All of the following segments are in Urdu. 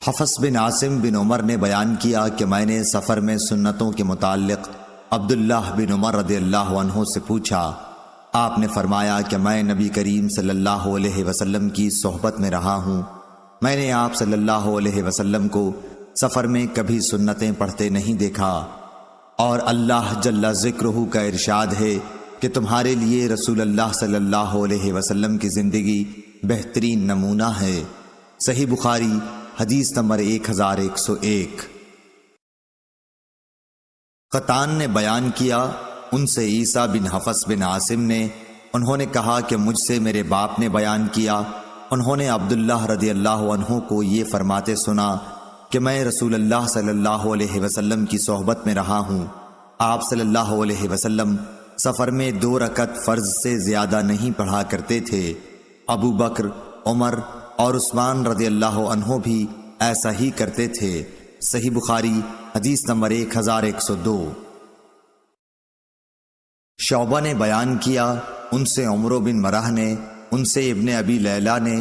حفص بن عاصم بن عمر نے بیان کیا کہ میں نے سفر میں سنتوں کے متعلق عبداللہ بن عمر رضی اللہ عنہ سے پوچھا۔ آپ نے فرمایا کہ میں نبی کریم صلی اللہ علیہ وسلم کی صحبت میں رہا ہوں، میں نے آپ صلی اللہ علیہ وسلم کو سفر میں کبھی سنتیں پڑھتے نہیں دیکھا، اور اللہ جل ذکرہ کا ارشاد ہے کہ تمہارے لیے رسول اللہ صلی اللہ علیہ وسلم کی زندگی بہترین نمونہ ہے۔ صحیح بخاری حدیث نمبر 1101۔ قطان نے بیان کیا، ان سے عیسیٰ بن حفص بن عاصم نے، انہوں نے کہا کہ مجھ سے میرے باپ نے بیان کیا، انہوں نے عبداللہ رضی اللہ عنہ کو یہ فرماتے سنا کہ میں رسول اللہ صلی اللہ علیہ وسلم کی صحبت میں رہا ہوں، آپ صلی اللہ علیہ وسلم سفر میں 2 رکعت فرض سے زیادہ نہیں پڑھا کرتے تھے۔ ابو بکر، عمر اور عثمان رضی اللہ عنہ بھی ایسا ہی کرتے تھے۔ صحیح بخاری حدیث نمبر 1102۔ شعبہ نے بیان کیا، ان سے عمرو بن مرہ نے، ان سے ابن ابی لیلہ نے،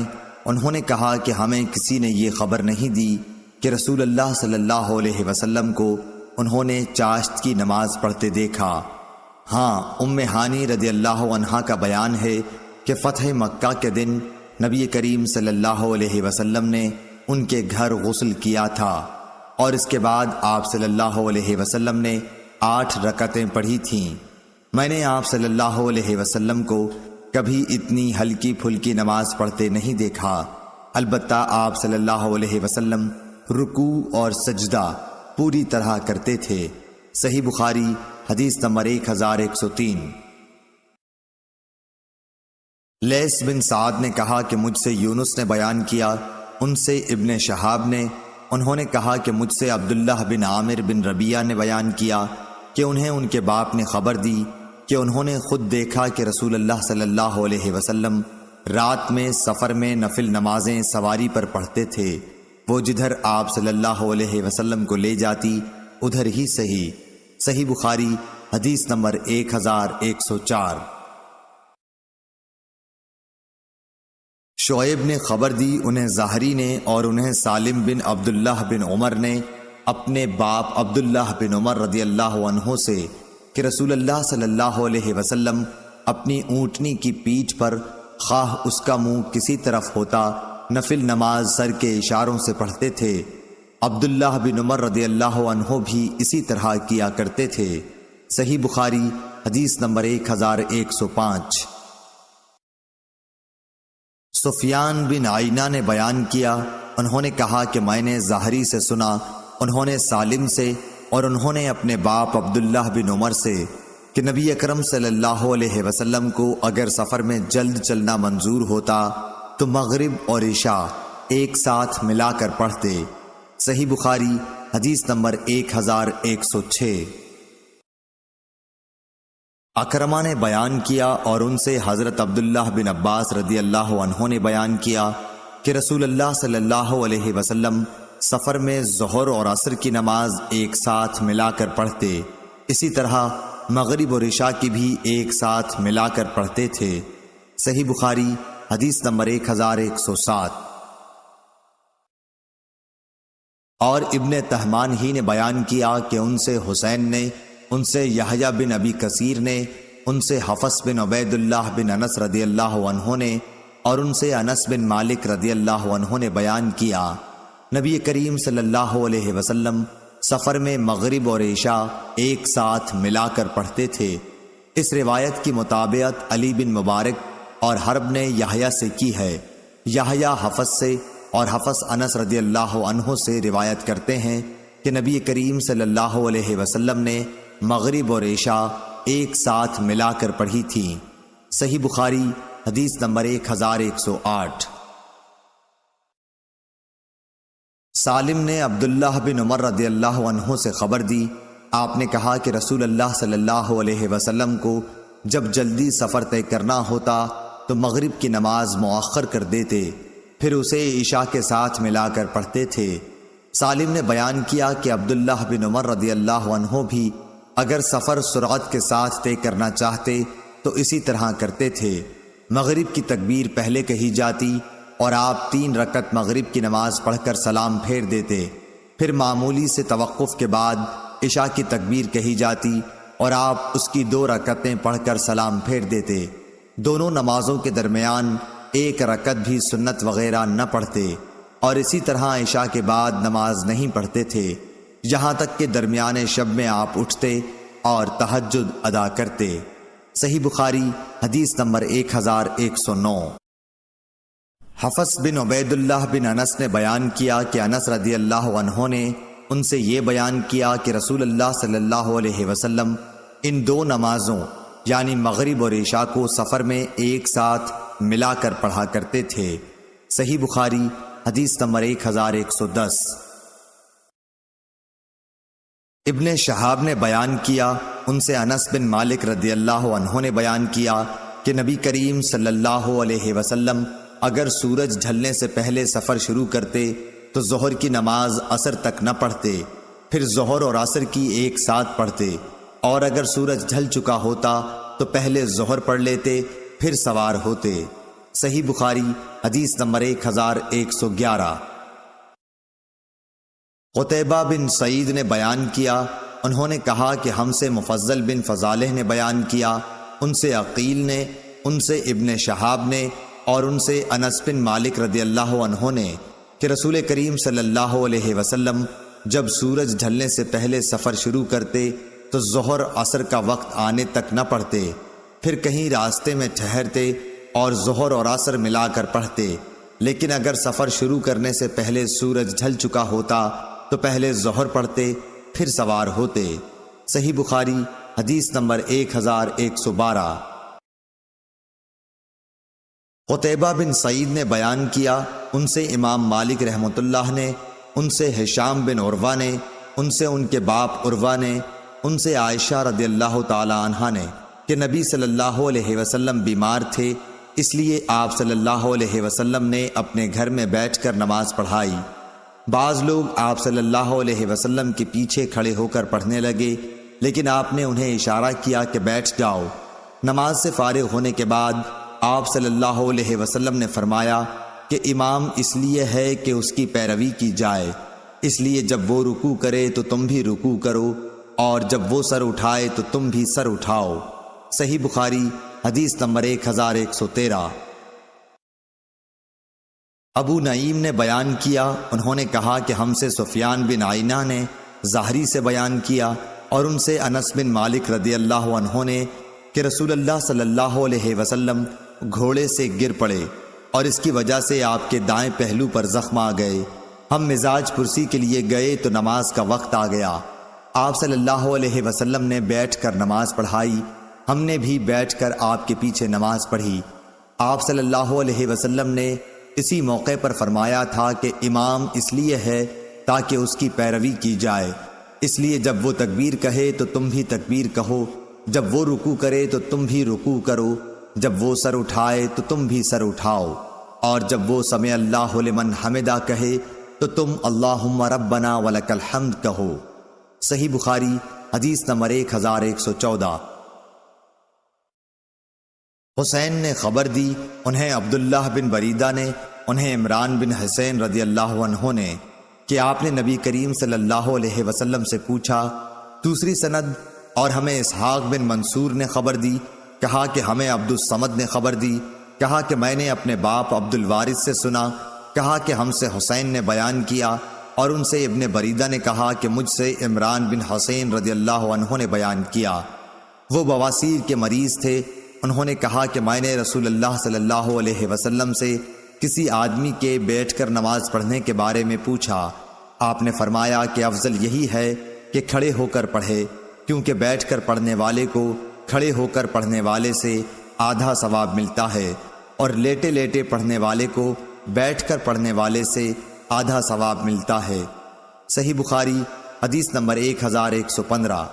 انہوں نے کہا کہ ہمیں کسی نے یہ خبر نہیں دی کہ رسول اللہ صلی اللہ علیہ وسلم کو انہوں نے چاشت کی نماز پڑھتے دیکھا۔ ہاں، ام ہانی رضی اللہ عنہا کا بیان ہے کہ فتح مکہ کے دن نبی کریم صلی اللہ علیہ وسلم نے ان کے گھر غسل کیا تھا، اور اس کے بعد آپ صلی اللہ علیہ وسلم نے 8 رکعتیں پڑھی تھیں۔ میں نے آپ صلی اللہ علیہ وسلم کو کبھی اتنی ہلکی پھلکی نماز پڑھتے نہیں دیکھا، البتہ آپ صلی اللہ علیہ وسلم رکوع اور سجدہ پوری طرح کرتے تھے۔ صحیح بخاری حدیث نمبر 1103۔ لیث بن سعد نے کہا کہ مجھ سے یونس نے بیان کیا، ان سے ابن شہاب نے، انہوں نے کہا کہ مجھ سے عبداللہ بن عامر بن ربیعہ نے بیان کیا کہ انہیں ان کے باپ نے خبر دی کہ انہوں نے خود دیکھا کہ رسول اللہ صلی اللہ علیہ وسلم رات میں سفر میں نفل نمازیں سواری پر پڑھتے تھے، وہ جدھر آپ صلی اللہ علیہ وسلم کو لے جاتی ادھر ہی صحیح۔ صحیح بخاری حدیث نمبر 1104۔ شعیب نے خبر دی، انہیں زہری نے اور انہیں سالم بن عبداللہ بن عمر نے اپنے باپ عبداللہ بن عمر رضی اللہ عنہ سے کہ رسول اللہ صلی اللہ علیہ وسلم اپنی اونٹنی کی پیٹھ پر خواہ اس کا منہ کسی طرف ہوتا نفل نماز سر کے اشاروں سے پڑھتے تھے۔ عبداللہ بن عمر رضی اللہ عنہ بھی اسی طرح کیا کرتے تھے۔ صحیح بخاری حدیث نمبر 1105۔ سفیان بن عینہ نے بیان کیا، انہوں نے کہا کہ میں نے زہری سے سنا، انہوں نے سالم سے اور انہوں نے اپنے باپ عبداللہ بن عمر سے کہ نبی اکرم صلی اللہ علیہ وسلم کو اگر سفر میں جلد چلنا منظور ہوتا تو مغرب اور عشاء ایک ساتھ ملا کر پڑھتے۔ صحیح بخاری حدیث نمبر 1106۔ اکرمہ نے بیان کیا اور ان سے حضرت عبداللہ بن عباس رضی اللہ عنہ نے بیان کیا کہ رسول اللہ صلی اللہ علیہ وسلم سفر میں ظہر اور عصر کی نماز ایک ساتھ ملا کر پڑھتے، اسی طرح مغرب اور عشاء کی بھی ایک ساتھ ملا کر پڑھتے تھے۔ صحیح بخاری حدیث نمبر 1107۔ اور ابن تہمان ہی نے بیان کیا کہ ان سے حسین نے، ان سے یحییٰ بن ابی کثیر نے، ان سے حفص بن عبید اللہ بن انس رضی اللہ عنہ نے اور ان سے انس بن مالک رضی اللہ عنہ نے بیان کیا، نبی کریم صلی اللہ علیہ وسلم سفر میں مغرب اور عشاء ایک ساتھ ملا کر پڑھتے تھے۔ اس روایت کی مطابقت علی بن مبارک اور حرب نے یحییٰ سے کی ہے۔ یحییٰ حفص سے اور حفص انس رضی اللہ عنہ سے روایت کرتے ہیں کہ نبی کریم صلی اللہ علیہ وسلم نے مغرب اور عشاء ایک ساتھ ملا کر پڑھی تھی۔ صحیح بخاری حدیث نمبر 1108۔ سالم نے عبداللہ بن عمر رضی اللہ عنہ سے خبر دی، آپ نے کہا کہ رسول اللہ صلی اللہ علیہ وسلم کو جب جلدی سفر طے کرنا ہوتا تو مغرب کی نماز مؤخر کر دیتے، پھر اسے عشاء کے ساتھ ملا کر پڑھتے تھے۔ سالم نے بیان کیا کہ عبداللہ بن عمر رضی اللہ عنہ بھی اگر سفر سرعت کے ساتھ طے کرنا چاہتے تو اسی طرح کرتے تھے، مغرب کی تکبیر پہلے کہی جاتی اور آپ 3 رکعت مغرب کی نماز پڑھ کر سلام پھیر دیتے، پھر معمولی سے توقف کے بعد عشاء کی تکبیر کہی جاتی اور آپ اس کی 2 رکعتیں پڑھ کر سلام پھیر دیتے۔ دونوں نمازوں کے درمیان 1 رکعت بھی سنت وغیرہ نہ پڑھتے، اور اسی طرح عشاء کے بعد نماز نہیں پڑھتے تھے یہاں تک کہ درمیان شب میں آپ اٹھتے اور تہجد ادا کرتے۔ صحیح بخاری حدیث نمبر 1109۔ حفص بن عبید اللہ بن انس نے بیان کیا کہ انس رضی اللہ عنہ نے ان سے یہ بیان کیا کہ رسول اللہ صلی اللہ علیہ وسلم ان 2 نمازوں یعنی مغرب اور عشاء کو سفر میں ایک ساتھ ملا کر پڑھا کرتے تھے۔ صحیح بخاری حدیث نمبر 1110۔ ابن شہاب نے بیان کیا ان سے انس بن مالک رضی اللہ عنہ نے بیان کیا کہ نبی کریم صلی اللہ علیہ وسلم اگر سورج ڈھلنے سے پہلے سفر شروع کرتے تو ظہر کی نماز عصر تک نہ پڑھتے، پھر ظہر اور عصر کی ایک ساتھ پڑھتے، اور اگر سورج ڈھل چکا ہوتا تو پہلے ظہر پڑھ لیتے پھر سوار ہوتے۔ صحیح بخاری حدیث نمبر 1111۔ قتیبہ بن سعید نے بیان کیا، انہوں نے کہا کہ ہم سے مفضل بن فضالہ نے بیان کیا، ان سے عقیل نے، ان سے ابن شہاب نے، اور ان سے انس بن مالک رضی اللہ عنہ نے کہ رسول کریم صلی اللہ علیہ وسلم جب سورج ڈھلنے سے پہلے سفر شروع کرتے تو ظہر عصر کا وقت آنے تک نہ پڑھتے، پھر کہیں راستے میں ٹھہرتے اور ظہر اور عصر ملا کر پڑھتے، لیکن اگر سفر شروع کرنے سے پہلے سورج ڈھل چکا ہوتا تو پہلے ظہر پڑھتے پھر سوار ہوتے۔ صحیح بخاری حدیث نمبر 1112۔ قتیبہ بن سعید نے بیان کیا، ان سے امام مالک رحمۃ اللہ نے، ان سے ہشام بن عروہ نے، ان سے ان کے باپ عروہ نے، ان سے عائشہ رضی اللہ تعالی عنہا نے کہ نبی صلی اللہ علیہ وسلم بیمار تھے، اس لیے آپ صلی اللہ علیہ وسلم نے اپنے گھر میں بیٹھ کر نماز پڑھائی۔ بعض لوگ آپ صلی اللہ علیہ وسلم کے پیچھے کھڑے ہو کر پڑھنے لگے، لیکن آپ نے انہیں اشارہ کیا کہ بیٹھ جاؤ۔ نماز سے فارغ ہونے کے بعد آپ صلی اللہ علیہ وسلم نے فرمایا کہ امام اس لیے ہے کہ اس کی پیروی کی جائے، اس لیے جب وہ رکوع کرے تو تم بھی رکوع کرو، اور جب وہ سر اٹھائے تو تم بھی سر اٹھاؤ۔ صحیح بخاری حدیث نمبر 1113۔ ابو نعیم نے بیان کیا، انہوں نے کہا کہ ہم سے سفیان بن عینہ نے زہری سے بیان کیا، اور ان سے انس بن مالک رضی اللہ عنہ نے کہ رسول اللہ صلی اللہ علیہ وسلم گھوڑے سے گر پڑے اور اس کی وجہ سے آپ کے دائیں پہلو پر زخم آ گئے۔ ہم مزاج پرسی کے لیے گئے تو نماز کا وقت آ گیا۔ آپ صلی اللہ علیہ وسلم نے بیٹھ کر نماز پڑھائی، ہم نے بھی بیٹھ کر آپ کے پیچھے نماز پڑھی۔ آپ صلی اللہ علیہ وسلم نے اسی موقع پر فرمایا تھا کہ امام اس لیے ہے تاکہ اس کی پیروی کی جائے، اس لیے جب وہ تکبیر کہے تو تم بھی تکبیر کہو، جب وہ رکوع کرے تو تم بھی رکوع کرو، جب وہ سر اٹھائے تو تم بھی سر اٹھاؤ، اور جب وہ سمع اللہ لمن حمدہ کہے تو تم اللہم ربنا ولک الحمد کہو۔ صحیح بخاری حدیث نمبر 1114۔ حسین نے خبر دی، انہیں عبداللہ بن بریدہ نے، انہیں عمران بن حسین رضی اللہ عنہ نے کہ آپ نے نبی کریم صلی اللہ علیہ وسلم سے پوچھا۔ دوسری سند، اور ہمیں اسحاق بن منصور نے خبر دی، کہا کہ ہمیں عبد الصمد نے خبر دی، کہا کہ میں نے اپنے باپ عبد الوارث سے سنا، کہا کہ ہم سے حسین نے بیان کیا، اور ان سے ابن بریدہ نے کہا کہ مجھ سے عمران بن حسین رضی اللہ عنہ نے بیان کیا۔ وہ بواسیر کے مریض تھے۔ انہوں نے کہا کہ میں نے رسول اللہ صلی اللہ علیہ وسلم سے کسی آدمی کے بیٹھ کر نماز پڑھنے کے بارے میں پوچھا۔ آپ نے فرمایا کہ افضل یہی ہے کہ کھڑے ہو کر پڑھے، کیونکہ بیٹھ کر پڑھنے والے کو کھڑے ہو کر پڑھنے والے سے آدھا ثواب ملتا ہے، اور لیٹے لیٹے پڑھنے والے کو بیٹھ کر پڑھنے والے سے آدھا ثواب ملتا ہے۔ صحیح بخاری حدیث نمبر 1115۔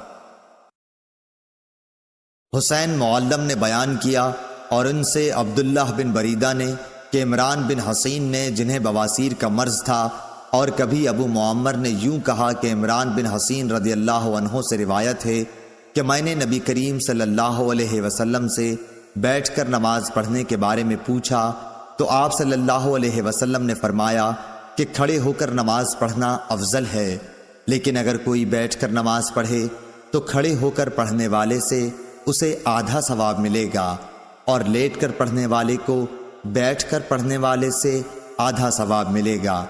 حسین معلم نے بیان کیا، اور ان سے عبداللہ بن بریدہ نے کہ عمران بن حسین نے، جنہیں بواسیر کا مرض تھا، اور کبھی ابو معمر نے یوں کہا کہ عمران بن حسین رضی اللہ عنہ سے روایت ہے کہ میں نے نبی کریم صلی اللہ علیہ وسلم سے بیٹھ کر نماز پڑھنے کے بارے میں پوچھا۔ تو آپ صلی اللہ علیہ وسلم نے فرمایا کہ کھڑے ہو کر نماز پڑھنا افضل ہے، لیکن اگر کوئی بیٹھ کر نماز پڑھے تو کھڑے ہو کر پڑھنے والے سے اسے آدھا ثواب ملے گا، اور لیٹ کر پڑھنے والے کو بیٹھ کر پڑھنے والے سے آدھا ثواب ملے گا۔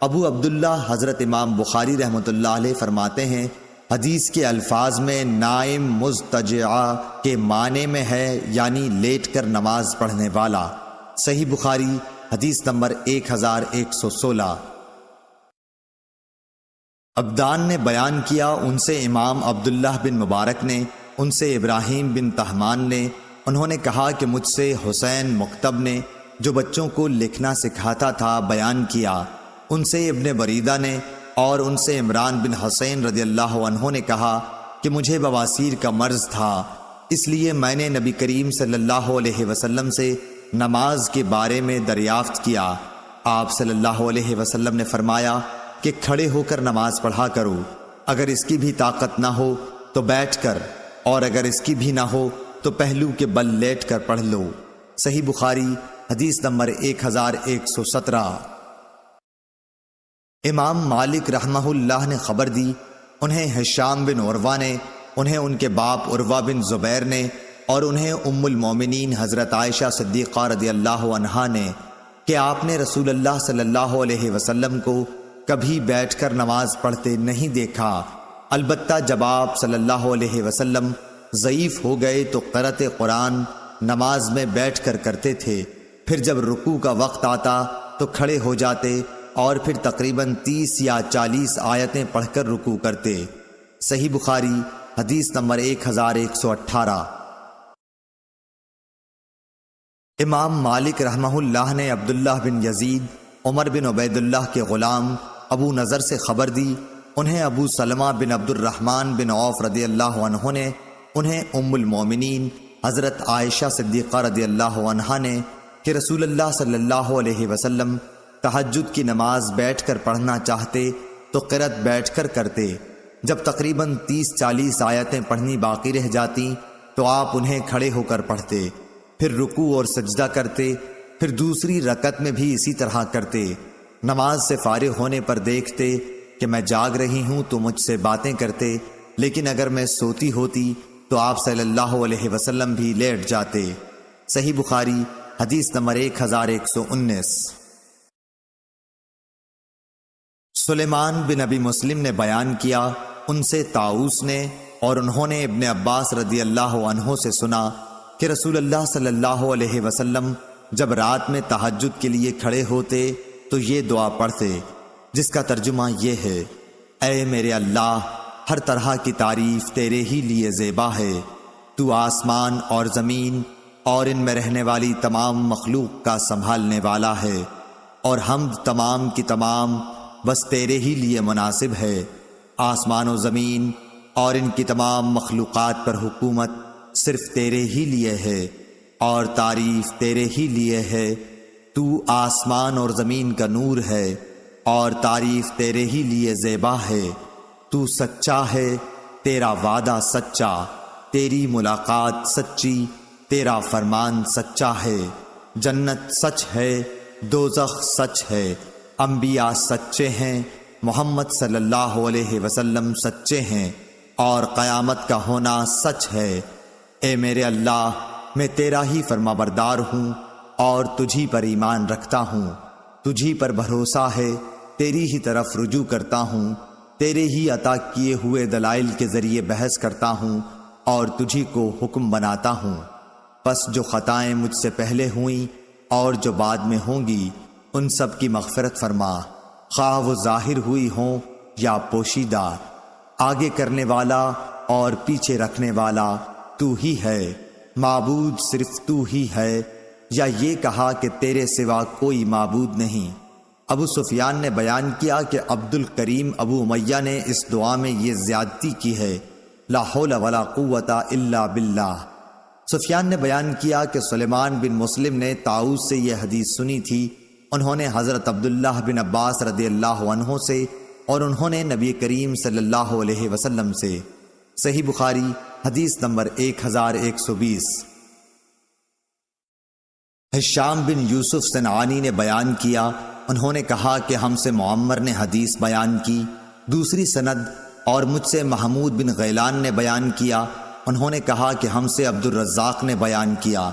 ابو عبداللہ حضرت امام بخاری رحمۃ اللہ علیہ فرماتے ہیں، حدیث کے الفاظ میں نائم مضطجع کے معنی میں ہے یعنی لیٹ کر نماز پڑھنے والا۔ صحیح بخاری حدیث نمبر 1116۔ عبدان نے بیان کیا، ان سے امام عبداللہ بن مبارک نے، ان سے ابراہیم بن طہمان نے، انہوں نے کہا کہ مجھ سے حسین مکتب نے جو بچوں کو لکھنا سکھاتا تھا بیان کیا، ان سے ابن بریدہ نے، اور ان سے عمران بن حسین رضی اللہ عنہ نے کہا کہ مجھے بواسیر کا مرض تھا، اس لیے میں نے نبی کریم صلی اللہ علیہ وسلم سے نماز کے بارے میں دریافت کیا۔ آپ صلی اللہ علیہ وسلم نے فرمایا کہ کھڑے ہو کر نماز پڑھا کرو، اگر اس کی بھی طاقت نہ ہو تو بیٹھ کر، اور اگر اس کی بھی نہ ہو تو پہلو کے بل لیٹ کر پڑھ لو۔ صحیح بخاری حدیث نمبر 1117۔ امام مالک رحمہ اللہ نے خبر دی، انہیں ہشام بن عروہ نے، انہیں ان کے باپ عروہ بن زبیر نے، اور انہیں ام المومنین حضرت عائشہ صدیقہ رضی اللہ عنہا نے، کہ آپ نے رسول اللہ صلی اللہ علیہ وسلم کو کبھی بیٹھ کر نماز پڑھتے نہیں دیکھا، البتہ جب آپ صلی اللہ علیہ وسلم ضعیف ہو گئے تو قرأت قرآن نماز میں بیٹھ کر کرتے تھے، پھر جب رکوع کا وقت آتا تو کھڑے ہو جاتے اور پھر تقریباً 30 یا 40 آیتیں پڑھ کر رکوع کرتے۔ صحیح بخاری حدیث نمبر 1118۔ امام مالک رحمہ اللہ نے عبداللہ بن یزید عمر بن عبید اللہ کے غلام ابو نضر سے خبر دی، انہیں ابو سلمہ بن عبد الرحمن بن عوف رضی اللہ عنہ نے، انہیں ام المومنین حضرت عائشہ صدیقہ رضی اللہ عنہا نے، کہ رسول اللہ صلی اللہ علیہ وسلم تہجد کی نماز بیٹھ کر پڑھنا چاہتے تو قرأت بیٹھ کر کرتے، جب تقریباً 30-40 آیتیں پڑھنی باقی رہ جاتی تو آپ انہیں کھڑے ہو کر پڑھتے، پھر رکوع اور سجدہ کرتے، پھر دوسری رکعت میں بھی اسی طرح کرتے۔ نماز سے فارغ ہونے پر دیکھتے کہ میں جاگ رہی ہوں تو مجھ سے باتیں کرتے، لیکن اگر میں سوتی ہوتی تو آپ صلی اللہ علیہ وسلم بھی لیٹ جاتے۔ صحیح بخاری حدیث نمبر 1119۔ سلیمان بن ابی مسلم نے بیان کیا، ان سے طاؤس نے، اور انہوں نے ابن عباس رضی اللہ عنہ سے سنا کہ رسول اللہ صلی اللہ علیہ وسلم جب رات میں تہجد کے لیے کھڑے ہوتے تو یہ دعا پڑھتے، جس کا ترجمہ یہ ہے: اے میرے اللہ، ہر طرح کی تعریف تیرے ہی لیے زیبا ہے، تو آسمان اور زمین اور ان میں رہنے والی تمام مخلوق کا سنبھالنے والا ہے، اور حمد تمام کی تمام بس تیرے ہی لیے مناسب ہے۔ آسمان و زمین اور ان کی تمام مخلوقات پر حکومت صرف تیرے ہی لیے ہے، اور تعریف تیرے ہی لیے ہے۔ تو آسمان اور زمین کا نور ہے، اور تعریف تیرے ہی لیے زیبا ہے۔ تو سچا ہے، تیرا وعدہ سچا، تیری ملاقات سچی، تیرا فرمان سچا ہے۔ جنت سچ ہے، دوزخ سچ ہے، انبیاء سچے ہیں، محمد صلی اللہ علیہ وسلم سچے ہیں، اور قیامت کا ہونا سچ ہے۔ اے میرے اللہ، میں تیرا ہی فرما بردار ہوں اور تجھی پر ایمان رکھتا ہوں، تجھی پر بھروسہ ہے، تیری ہی طرف رجوع کرتا ہوں، تیرے ہی عطا کیے ہوئے دلائل کے ذریعے بحث کرتا ہوں اور تجھی کو حکم بناتا ہوں۔ پس جو خطائیں مجھ سے پہلے ہوئیں اور جو بعد میں ہوں گی، ان سب کی مغفرت فرما، خواہ وہ ظاہر ہوئی ہوں یا پوشیدہ۔ آگے کرنے والا اور پیچھے رکھنے والا تو ہی ہے، معبود صرف تو ہی ہے، یا یہ کہا کہ تیرے سوا کوئی معبود نہیں۔ ابو سفیان نے بیان کیا کہ عبد الکریم ابو امیہ نے اس دعا میں یہ زیادتی کی ہے، لا حول ولا قوت الا باللہ۔ سفیان نے بیان کیا کہ سلیمان بن مسلم نے طاؤس سے یہ حدیث سنی تھی، انہوں نے حضرت عبداللہ بن عباس رضی اللہ عنہ سے، اور انہوں نے نبی کریم صلی اللہ علیہ وسلم سے۔ صحیح بخاری حدیث نمبر 1120۔ ہشام بن یوسف صنعانی نے بیان کیا، انہوں نے کہا کہ ہم سے معمر نے حدیث بیان کی۔ دوسری سند اور مجھ سے محمود بن غیلان نے بیان کیا، انہوں نے کہا کہ ہم سے عبد الرزاق نے بیان کیا،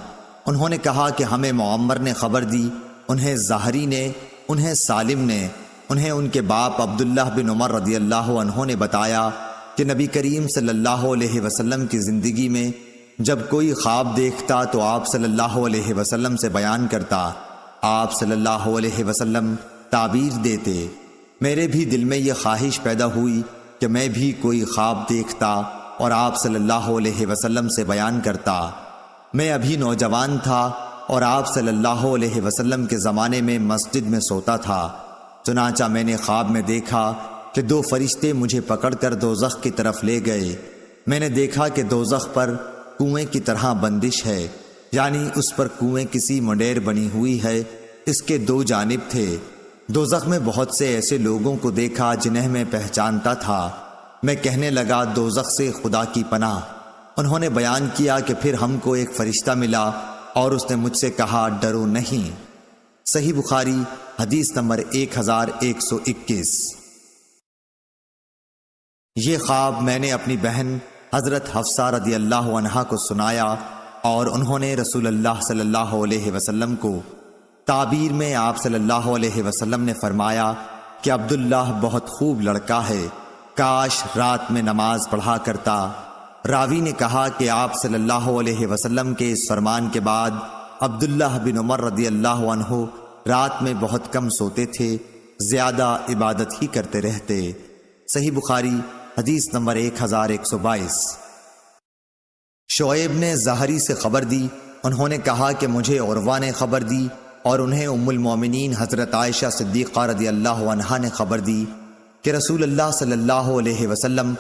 انہوں نے کہا کہ ہمیں معمر نے خبر دی، انہیں زہری نے، انہیں سالم نے، انہیں ان کے باپ عبداللہ بن عمر رضی اللہ عنہ نے بتایا کہ نبی کریم صلی اللہ علیہ وسلم کی زندگی میں جب کوئی خواب دیکھتا تو آپ صلی اللہ علیہ وسلم سے بیان کرتا، آپ صلی اللہ علیہ وسلم تعبیر دیتے۔ میرے بھی دل میں یہ خواہش پیدا ہوئی کہ میں بھی کوئی خواب دیکھتا اور آپ صلی اللہ علیہ وسلم سے بیان کرتا۔ میں ابھی نوجوان تھا اور آپ صلی اللہ علیہ وسلم کے زمانے میں مسجد میں سوتا تھا، چنانچہ میں نے خواب میں دیکھا کہ دو فرشتے مجھے پکڑ کر دوزخ کی طرف لے گئے۔ میں نے دیکھا کہ دوزخ پر کنویں کی طرح بندش ہے، یعنی اس پر کنویں کسی منڈیر بنی ہوئی ہے، اس کے دو جانب تھے۔ دوزخ میں بہت سے ایسے لوگوں کو دیکھا جنہیں میں پہچانتا تھا۔ میں کہنے لگا دوزخ سے خدا کی پناہ۔ انہوں نے بیان کیا کہ پھر ہم کو ایک فرشتہ ملا اور اس نے مجھ سے کہا ڈرو نہیں۔ صحیح بخاری حدیث نمبر 1121۔ یہ خواب میں نے اپنی بہن حضرت حفصہ رضی اللہ عنہا کو سنایا اور انہوں نے رسول اللہ صلی اللہ علیہ وسلم کو تعبیر میں آپ صلی اللہ علیہ وسلم نے فرمایا کہ عبداللہ بہت خوب لڑکا ہے، کاش رات میں نماز پڑھا کرتا۔ راوی نے کہا کہ آپ صلی اللہ علیہ وسلم کے اس فرمان کے بعد عبداللہ بن عمر رضی اللہ عنہ رات میں بہت کم سوتے تھے، زیادہ عبادت ہی کرتے رہتے۔ صحیح بخاری حدیث نمبر 1122۔ شعیب نے زہری سے خبر دی، انہوں نے کہا کہ مجھے عروہ نے خبر دی اور انہیں ام المومنین حضرت عائشہ صدیقہ رضی اللہ عنہا نے خبر دی کہ رسول اللہ صلی اللہ علیہ وسلم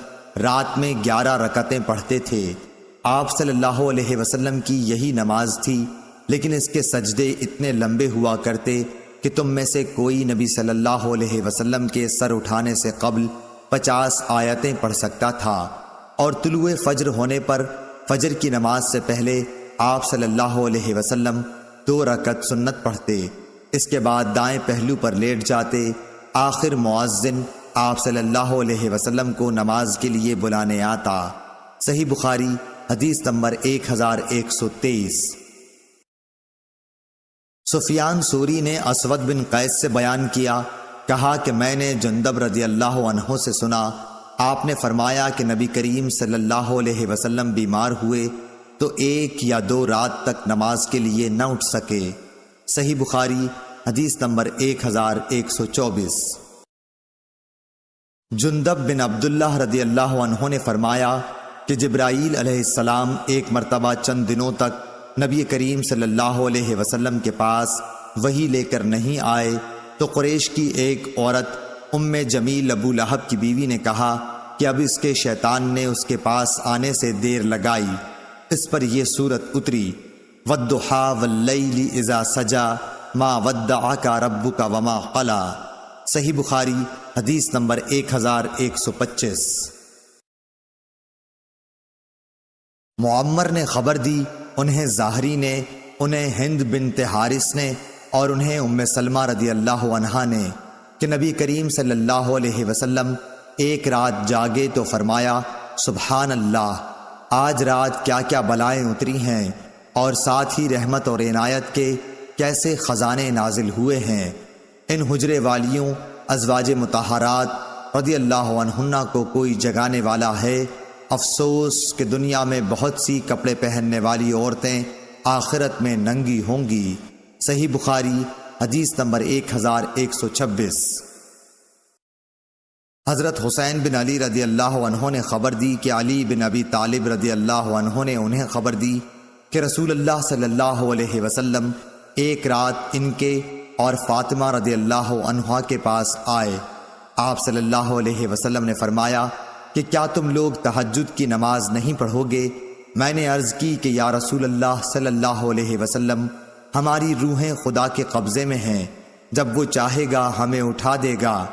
رات میں 11 رکعتیں پڑھتے تھے۔ آپ صلی اللہ علیہ وسلم کی یہی نماز تھی، لیکن اس کے سجدے اتنے لمبے ہوا کرتے کہ تم میں سے کوئی نبی صلی اللہ علیہ وسلم کے سر اٹھانے سے قبل 50 آیتیں پڑھ سکتا تھا، اور طلوع فجر ہونے پر فجر کی نماز سے پہلے آپ صلی اللہ علیہ وسلم 2 رکعت سنت پڑھتے، اس کے بعد دائیں پہلو پر لیٹ جاتے۔ آخر مؤذن آپ صلی اللہ علیہ وسلم کو نماز کے لیے بلانے آتا۔ صحیح بخاری حدیث نمبر 1123۔ سفیان ثوری نے اسود بن قیس سے بیان کیا، کہا کہ میں نے جندب رضی اللہ عنہ سے سنا، آپ نے فرمایا کہ نبی کریم صلی اللہ علیہ وسلم بیمار ہوئے تو 1 یا 2 رات تک نماز کے لیے نہ اٹھ سکے۔ صحیح بخاری حدیث نمبر 1124۔ جندب بن عبداللہ رضی اللہ عنہ نے فرمایا کہ جبرائیل علیہ السلام ایک مرتبہ چند دنوں تک نبی کریم صلی اللہ علیہ وسلم کے پاس وحی لے کر نہیں آئے تو قریش کی ایک عورت ام جمیل ابو لہب کی بیوی نے کہا کہ اب اس کے شیطان نے اس کے پاس آنے سے دیر لگائی۔ اس پر یہ سورت اتری، وَالضُّحَىٰ وَاللَّيْلِ إِذَا سَجَىٰ مَا وَدَّعَكَ رَبُّكَ وَمَا قَلَىٰ۔ صحیح بخاری حدیث نمبر 1125۔ معمر نے خبر دی، انہیں زاہری نے، انہیں ہند بنت حارث نے اور انہیں ام سلمہ رضی اللہ عنہا نے کہ نبی کریم صلی اللہ علیہ وسلم ایک رات جاگے تو فرمایا سبحان اللہ، آج رات کیا کیا بلائیں اتری ہیں اور ساتھ ہی رحمت اور عنایت کے کیسے خزانے نازل ہوئے ہیں۔ ان حجرے والیوں ازواج مطہرات رضی اللہ عنہن کو کوئی جگانے والا ہے؟ افسوس کہ دنیا میں بہت سی کپڑے پہننے والی عورتیں آخرت میں ننگی ہوں گی۔ صحیح بخاری حدیث نمبر 1126۔ حضرت حسین بن علی رضی اللہ عنہ نے خبر دی کہ علی بن ابی طالب رضی اللہ عنہ نے انہیں خبر دی کہ رسول اللہ صلی اللہ علیہ وسلم ایک رات ان کے اور فاطمہ رضی اللہ عنہا کے پاس آئے۔ آپ صلی اللہ علیہ وسلم نے فرمایا کہ کیا تم لوگ تہجد کی نماز نہیں پڑھو گے؟ میں نے عرض کی کہ یا رسول اللہ صلی اللہ علیہ وسلم، ہماری روحیں خدا کے قبضے میں ہیں، جب وہ چاہے گا ہمیں اٹھا دے گا۔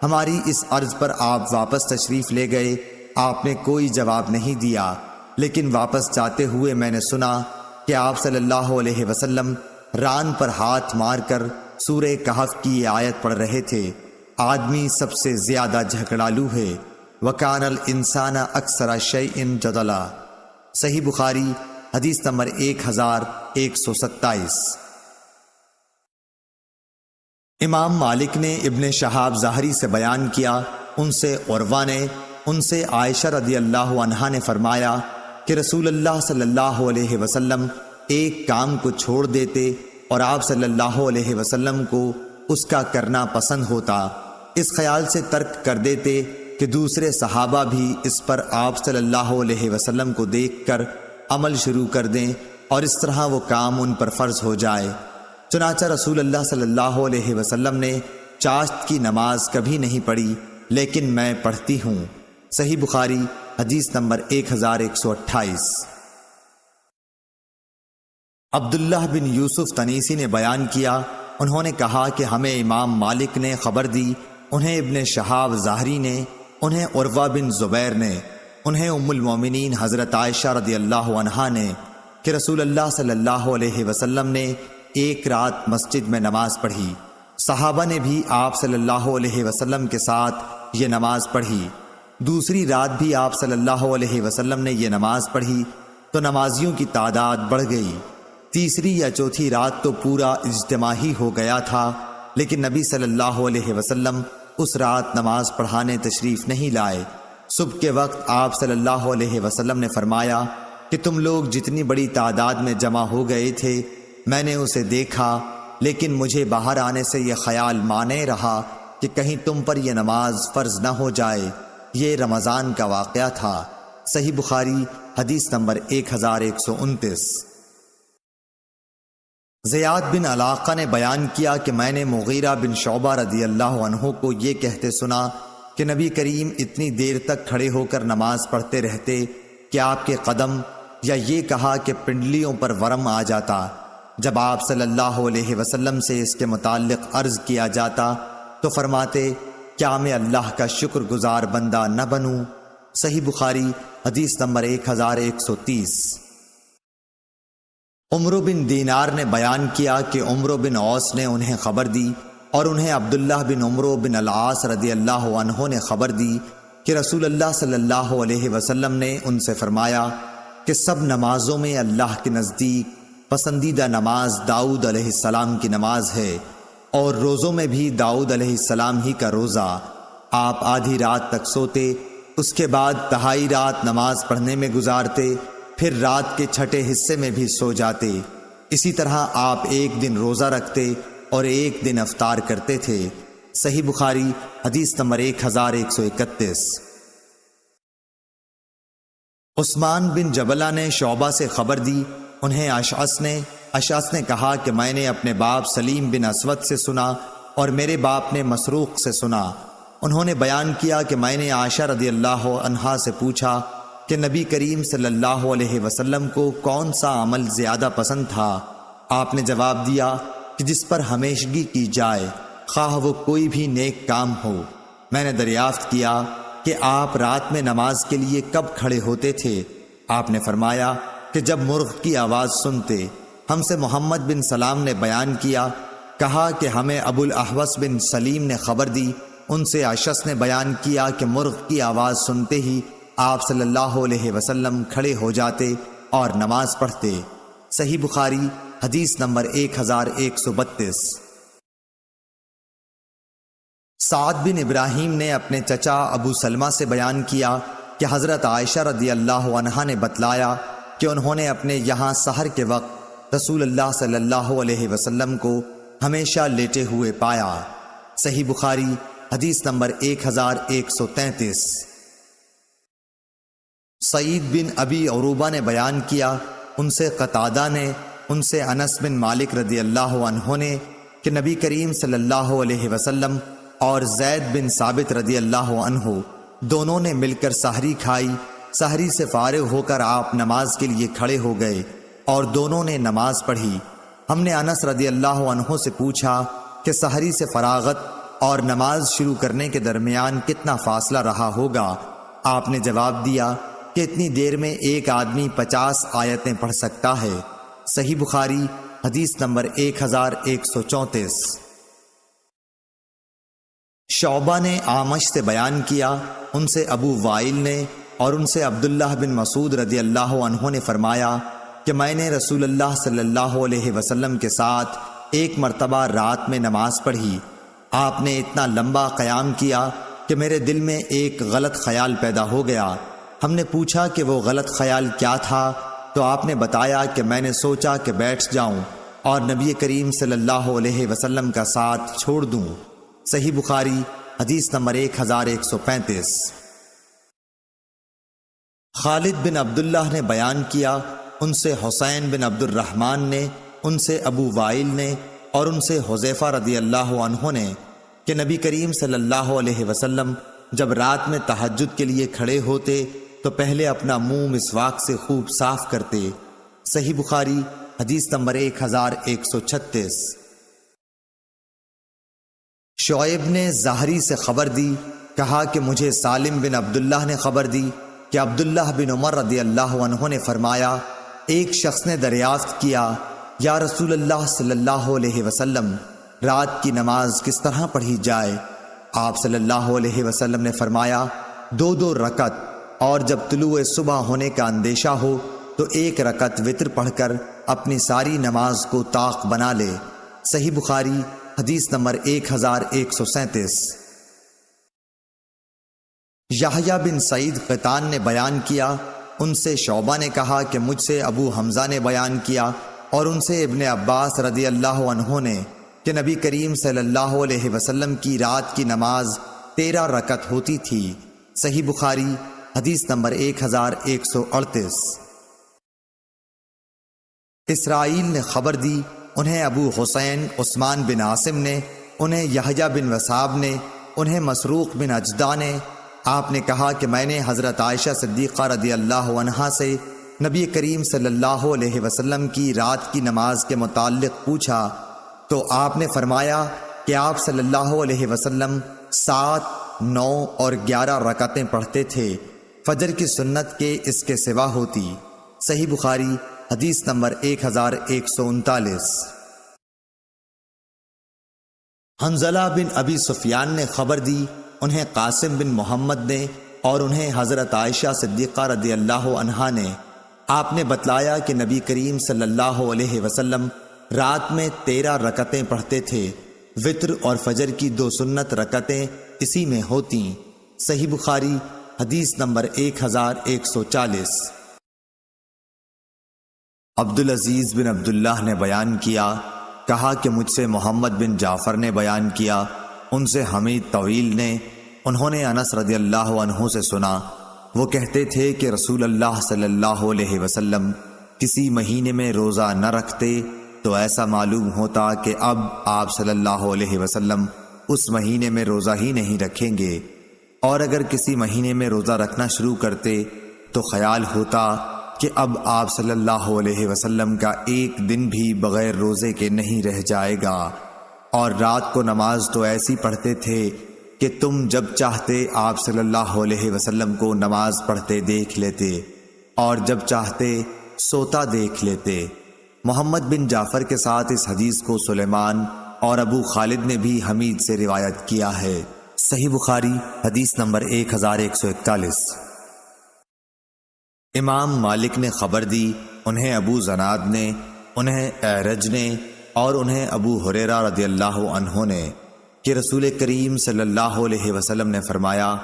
ہماری اس عرض پر آپ واپس تشریف لے گئے، آپ نے کوئی جواب نہیں دیا، لیکن واپس جاتے ہوئے میں نے سنا کہ آپ صلی اللہ علیہ وسلم ران پر ہاتھ مار کر سورہ کہف کی یہ آیت پڑھ رہے تھے، آدمی سب سے زیادہ جھگڑالو ہے، وَكَانَ الْإِنسَانَ أَكْثَرَ شَيْءٍ جَدَلًا۔ صحیح بخاری حدیث نمبر 1127۔ امام مالک نے ابن شہاب ظاہری سے بیان کیا، ان سے عروہ نے، ان سے عائشہ رضی اللہ عنہا نے فرمایا کہ رسول اللہ صلی اللہ علیہ وسلم ایک کام کو چھوڑ دیتے اور آپ صلی اللہ علیہ وسلم کو اس کا کرنا پسند ہوتا، اس خیال سے ترک کر دیتے کہ دوسرے صحابہ بھی اس پر آپ صلی اللہ علیہ وسلم کو دیکھ کر عمل شروع کر دیں اور اس طرح وہ کام ان پر فرض ہو جائے۔ چنانچہ رسول اللہ صلی اللہ علیہ وسلم نے چاشت کی نماز کبھی نہیں پڑھی، لیکن میں پڑھتی ہوں۔ صحیح بخاری حدیث نمبر 1128۔ عبداللہ بن یوسف تنیسی نے بیان کیا، انہوں نے کہا کہ ہمیں امام مالک نے خبر دی، انہیں ابن شہاب ظاہری نے، انہیں عروہ بن زبیر نے، انہیں ام المومنین حضرت عائشہ رضی اللہ عنہا نے کہ رسول اللہ صلی اللہ علیہ وسلم نے ایک رات مسجد میں نماز پڑھی، صحابہ نے بھی آپ صلی اللہ علیہ وسلم کے ساتھ یہ نماز پڑھی۔ دوسری رات بھی آپ صلی اللہ علیہ وسلم نے یہ نماز پڑھی تو نمازیوں کی تعداد بڑھ گئی۔ تیسری یا چوتھی رات تو پورا اجتماع ہی ہو گیا تھا، لیکن نبی صلی اللہ علیہ وسلم اس رات نماز پڑھانے تشریف نہیں لائے۔ صبح کے وقت آپ صلی اللہ علیہ وسلم نے فرمایا کہ تم لوگ جتنی بڑی تعداد میں جمع ہو گئے تھے میں نے اسے دیکھا، لیکن مجھے باہر آنے سے یہ خیال مانے رہا کہ کہیں تم پر یہ نماز فرض نہ ہو جائے۔ یہ رمضان کا واقعہ تھا۔ صحیح بخاری حدیث نمبر 1129۔ زیاد بن علاقہ نے بیان کیا کہ میں نے مغیرہ بن شعبہ رضی اللہ عنہ کو یہ کہتے سنا کہ نبی کریم اتنی دیر تک کھڑے ہو کر نماز پڑھتے رہتے کہ آپ کے قدم، یا یہ کہا کہ پنڈلیوں پر ورم آ جاتا۔ جب آپ صلی اللہ علیہ وسلم سے اس کے متعلق عرض کیا جاتا تو فرماتے، کیا میں اللہ کا شکر گزار بندہ نہ بنوں؟ صحیح بخاری حدیث نمبر 1130۔ عمر بن دینار نے بیان کیا کہ عمر بن اوس نے انہیں خبر دی اور انہیں عبداللہ بن عمر بن العاص رضی اللہ عنہ نے خبر دی کہ رسول اللہ صلی اللہ علیہ وسلم نے ان سے فرمایا کہ سب نمازوں میں اللہ کے نزدیک پسندیدہ نماز داؤد علیہ السلام کی نماز ہے، اور روزوں میں بھی داؤد علیہ السلام ہی کا روزہ۔ آپ آدھی رات تک سوتے، اس کے بعد تہائی رات نماز پڑھنے میں گزارتے، پھر رات کے چھٹے حصے میں بھی سو جاتے۔ اسی طرح آپ ایک دن روزہ رکھتے اور ایک دن افطار کرتے تھے۔ صحیح بخاری حدیث نمبر 1131۔ عثمان بن جبلہ نے شعبہ سے خبر دی، انہیں اشعث نے کہا کہ میں نے اپنے باپ سلیم بن اسود سے سنا اور میرے باپ نے مسروق سے سنا۔ انہوں نے بیان کیا کہ میں نے عائشہ رضی اللہ عنہا سے پوچھا کہ نبی کریم صلی اللہ علیہ وسلم کو کون سا عمل زیادہ پسند تھا؟ آپ نے جواب دیا کہ جس پر ہمیشگی کی جائے، خواہ وہ کوئی بھی نیک کام ہو۔ میں نے دریافت کیا کہ آپ رات میں نماز کے لیے کب کھڑے ہوتے تھے؟ آپ نے فرمایا کہ جب مرغ کی آواز سنتے۔ ہم سے محمد بن سلام نے بیان کیا، کہا کہ ہمیں ابو الاحوص بن سلیم نے خبر دی، ان سے اشعث نے بیان کیا کہ مرغ کی آواز سنتے ہی آپ صلی اللہ علیہ وسلم کھڑے ہو جاتے اور نماز پڑھتے۔ صحیح بخاری حدیث نمبر 1132۔ سعد بن ابراہیم نے اپنے چچا ابو سلمہ سے بیان کیا کہ حضرت عائشہ رضی اللہ عنہا نے بتلایا کہ انہوں نے اپنے یہاں سحر کے وقت رسول اللہ صلی اللہ علیہ وسلم کو ہمیشہ لیٹے ہوئے پایا۔ صحیح بخاری حدیث نمبر 1133۔ سعید بن ابی عروبہ نے بیان کیا، ان سے قتادہ نے، ان سے انس بن مالک رضی اللہ عنہ نے کہ نبی کریم صلی اللہ علیہ وسلم اور زید بن ثابت رضی اللہ عنہ دونوں نے مل کر سحری کھائی۔ سحری سے فارغ ہو کر آپ نماز کے لیے کھڑے ہو گئے اور دونوں نے نماز پڑھی۔ ہم نے انس رضی اللہ عنہ سے پوچھا کہ سحری سے فراغت اور نماز شروع کرنے کے درمیان کتنا فاصلہ رہا ہوگا؟ آپ نے جواب دیا کہ اتنی دیر میں ایک آدمی 50 آیتیں پڑھ سکتا ہے۔ صحیح بخاری حدیث نمبر 1134۔ شعبہ نے اعمش سے بیان کیا، ان سے ابو وائل نے اور ان سے عبداللہ بن مسعود رضی اللہ عنہ نے فرمایا کہ میں نے رسول اللہ صلی اللہ علیہ وسلم کے ساتھ ایک مرتبہ رات میں نماز پڑھی۔ آپ نے اتنا لمبا قیام کیا کہ میرے دل میں ایک غلط خیال پیدا ہو گیا۔ ہم نے پوچھا کہ وہ غلط خیال کیا تھا، تو آپ نے بتایا کہ میں نے سوچا کہ بیٹھ جاؤں اور نبی کریم صلی اللہ علیہ وسلم کا ساتھ چھوڑ دوں۔ صحیح بخاری حدیث نمبر 1135۔ خالد بن عبداللہ نے بیان کیا، ان سے حسین بن عبد الرحمن نے، ان سے ابو وائل نے اور ان سے حذیفہ رضی اللہ عنہ نے کہ نبی کریم صلی اللہ علیہ وسلم جب رات میں تہجد کے لیے کھڑے ہوتے تو پہلے اپنا منہ مسواک سے خوب صاف کرتے۔ صحیح بخاری حدیث نمبر 1136۔ شعیب نے زہری سے خبر دی، کہا کہ مجھے سالم بن عبداللہ نے خبر دی کہ عبداللہ بن عمر رضی اللہ عنہ نے فرمایا، ایک شخص نے دریافت کیا، یا رسول اللہ صلی اللہ علیہ وسلم، رات کی نماز کس طرح پڑھی جائے؟ آپ صلی اللہ علیہ وسلم نے فرمایا، 2 رکعت، اور جب طلوع صبح ہونے کا اندیشہ ہو تو 1 رکعت وتر پڑھ کر اپنی ساری نماز کو طاق بنا لے۔ صحیح بخاری حدیث نمبر 1137۔ یحییٰ بن سعید قطان نے بیان کیا، ان سے شعبہ نے کہا کہ مجھ سے ابو حمزہ نے بیان کیا اور ان سے ابن عباس رضی اللہ عنہ نے کہ نبی کریم صلی اللہ علیہ وسلم کی رات کی نماز 13 رکعت ہوتی تھی۔ صحیح بخاری حدیث نمبر 1138۔ اسرائیل نے خبر دی، انہیں ابو حسین عثمان بن عاصم نے، انہیں یحییٰ بن وثاب نے، انہیں مسروق بن اجدع نے، آپ نے کہا کہ میں نے حضرت عائشہ صدیقہ رضی اللہ عنہا سے نبی کریم صلی اللہ علیہ وسلم کی رات کی نماز کے متعلق پوچھا، تو آپ نے فرمایا کہ آپ صلی اللہ علیہ وسلم 7، 9 اور 11 رکعتیں پڑھتے تھے، فجر کی سنت کے اس کے سوا ہوتی۔ صحیح بخاری حدیث نمبر 1139۔ حنظلہ بن ابی سفیان نے خبر دی، انہیں قاسم بن محمد نے اور انہیں حضرت عائشہ صدیقہ رضی اللہ عنہا نے، آپ نے بتلایا کہ نبی کریم صلی اللہ علیہ وسلم رات میں 13 رکعتیں پڑھتے تھے، وتر اور فجر کی 2 سنت رکعتیں اسی میں ہوتیں۔ صحیح بخاری حدیث نمبر 1140۔ عبدالعزیز بن عبداللہ نے بیان کیا، کہا کہ مجھ سے محمد بن جعفر نے بیان کیا، ان سے حمید طویل نے، انہوں نے انس رضی اللہ عنہ سے سنا، وہ کہتے تھے کہ رسول اللہ صلی اللہ علیہ وسلم کسی مہینے میں روزہ نہ رکھتے تو ایسا معلوم ہوتا کہ اب آپ صلی اللہ علیہ وسلم اس مہینے میں روزہ ہی نہیں رکھیں گے، اور اگر کسی مہینے میں روزہ رکھنا شروع کرتے تو خیال ہوتا کہ اب آپ صلی اللہ علیہ وسلم کا ایک دن بھی بغیر روزے کے نہیں رہ جائے گا، اور رات کو نماز تو ایسی پڑھتے تھے کہ تم جب چاہتے آپ صلی اللہ علیہ وسلم کو نماز پڑھتے دیکھ لیتے اور جب چاہتے سوتا دیکھ لیتے۔ محمد بن جعفر کے ساتھ اس حدیث کو سلیمان اور ابو خالد نے بھی حمید سے روایت کیا ہے۔ صحیح بخاری حدیث نمبر 1141۔ امام مالک نے خبر دی، انہیں ابو زناد نے، انہیں اعرج نے اور انہیں ابو ہریرہ رضی اللہ عنہ نے کہ رسول کریم صلی اللہ علیہ وسلم نے فرمایا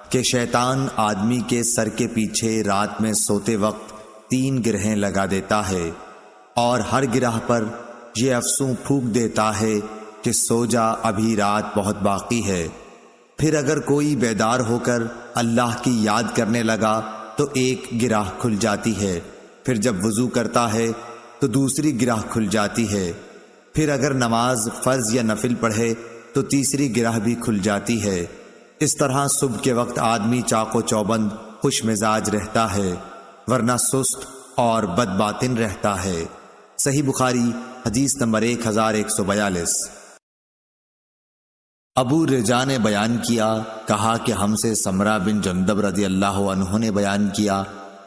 کہ شیطان آدمی کے سر کے پیچھے رات میں سوتے وقت 3 گرہیں لگا دیتا ہے، اور ہر گرہ پر یہ افسوں پھونک دیتا ہے کہ سو جا، ابھی رات بہت باقی ہے۔ پھر اگر کوئی بیدار ہو کر اللہ کی یاد کرنے لگا تو ایک گرہ کھل جاتی ہے، پھر جب وضو کرتا ہے تو دوسری گرہ کھل جاتی ہے، پھر اگر نماز فرض یا نفل پڑھے تو تیسری گرہ بھی کھل جاتی ہے۔ اس طرح صبح کے وقت آدمی چاق و چوبند خوش مزاج رہتا ہے، ورنہ سست اور بد باطن رہتا ہے۔ صحیح بخاری حدیث نمبر 1142۔ ابو رجا نے بیان کیا، کہا کہ ہم سے سمرہ بن جندب رضی اللہ عنہ نے بیان کیا،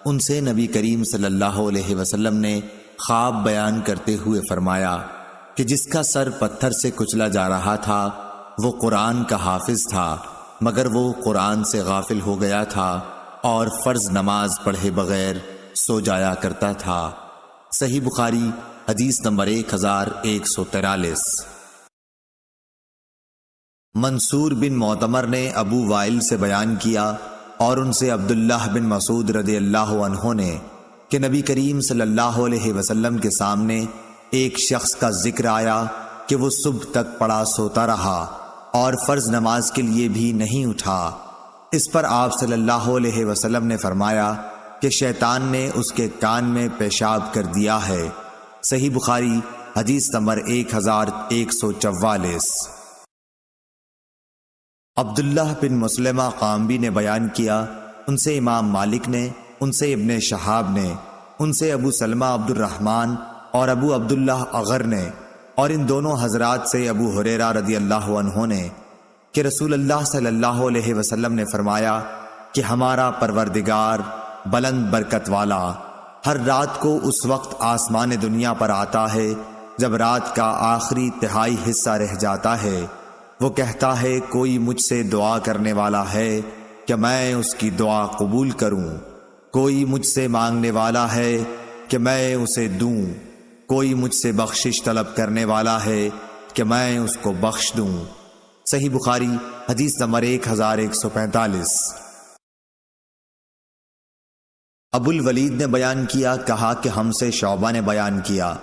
ان سے نبی کریم صلی اللہ علیہ وسلم نے خواب بیان کرتے ہوئے فرمایا کہ جس کا سر پتھر سے کچلا جا رہا تھا وہ قرآن کا حافظ تھا، مگر وہ قرآن سے غافل ہو گیا تھا اور فرض نماز پڑھے بغیر سو جایا کرتا تھا۔ صحیح بخاری حدیث نمبر 1143۔ منصور بن معتمر نے ابو وائل سے بیان کیا اور ان سے عبداللہ بن مسعود رضی اللہ عنہ نے کہ نبی کریم صلی اللہ علیہ وسلم کے سامنے ایک شخص کا ذکر آیا کہ وہ صبح تک پڑا سوتا رہا اور فرض نماز کے لیے بھی نہیں اٹھا۔ اس پر آپ صلی اللہ علیہ وسلم نے فرمایا کہ شیطان نے اس کے کان میں پیشاب کر دیا ہے۔ صحیح بخاری حدیث نمبر 1144۔ عبداللہ بن مسلمہ قامبی نے بیان کیا، ان سے امام مالک نے، ان سے ابن شہاب نے، ان سے ابو سلمہ عبد الرحمن اور ابو عبداللہ اغر نے، اور ان دونوں حضرات سے ابو ہریرہ رضی اللہ عنہ نے کہ رسول اللہ صلی اللہ علیہ وسلم نے فرمایا کہ ہمارا پروردگار بلند برکت والا ہر رات کو اس وقت آسمان دنیا پر آتا ہے جب رات کا آخری تہائی حصہ رہ جاتا ہے۔ وہ کہتا ہے کوئی مجھ سے دعا کرنے والا ہے کہ میں اس کی دعا قبول کروں، کوئی مجھ سے مانگنے والا ہے کہ میں اسے دوں، کوئی مجھ سے بخشش طلب کرنے والا ہے کہ میں اس کو بخش دوں۔ صحیح بخاری حدیث نمبر 1145۔ ابو الولید نے بیان کیا، کہا کہ ہم سے شعبہ نے بیان کیا،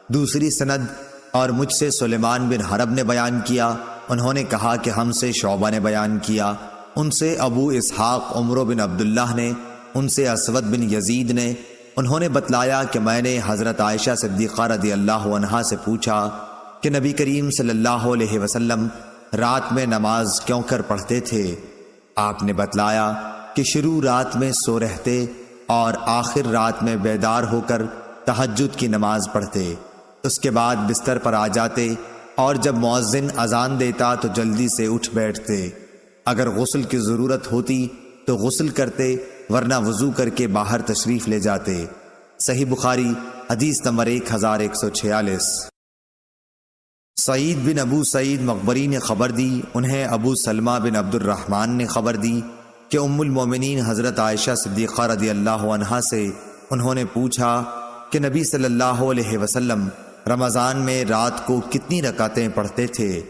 دوسری سند، اور مجھ سے سلیمان بن حرب نے بیان کیا، انہوں نے کہا کہ ہم سے شعبہ نے بیان کیا، ان سے ابو اسحاق عمرو بن عبداللہ نے، ان سے اسود بن یزید نے، انہوں نے بتلایا کہ میں نے حضرت عائشہ صدیقہ رضی اللہ عنہا سے پوچھا کہ نبی کریم صلی اللہ علیہ وسلم رات میں نماز کیوں کر پڑھتے تھے؟ آپ نے بتلایا کہ شروع رات میں سو رہتے اور آخر رات میں بیدار ہو کر تہجد کی نماز پڑھتے، اس کے بعد بستر پر آ جاتے اور جب مؤذن اذان دیتا تو جلدی سے اٹھ بیٹھتے، اگر غسل کی ضرورت ہوتی تو غسل کرتے ورنہ وضو کر کے باہر تشریف لے جاتے۔ صحیح بخاری حدیث نمبر 1146۔ سعید بن ابو سعید مقبری نے خبر دی، انہیں ابو سلمہ بن عبد الرحمن نے خبر دی کہ ام المومنین حضرت عائشہ صدیقہ رضی اللہ عنہا سے انہوں نے پوچھا کہ نبی صلی اللہ علیہ وسلم رمضان میں رات کو کتنی رکعتیں پڑھتے تھے؟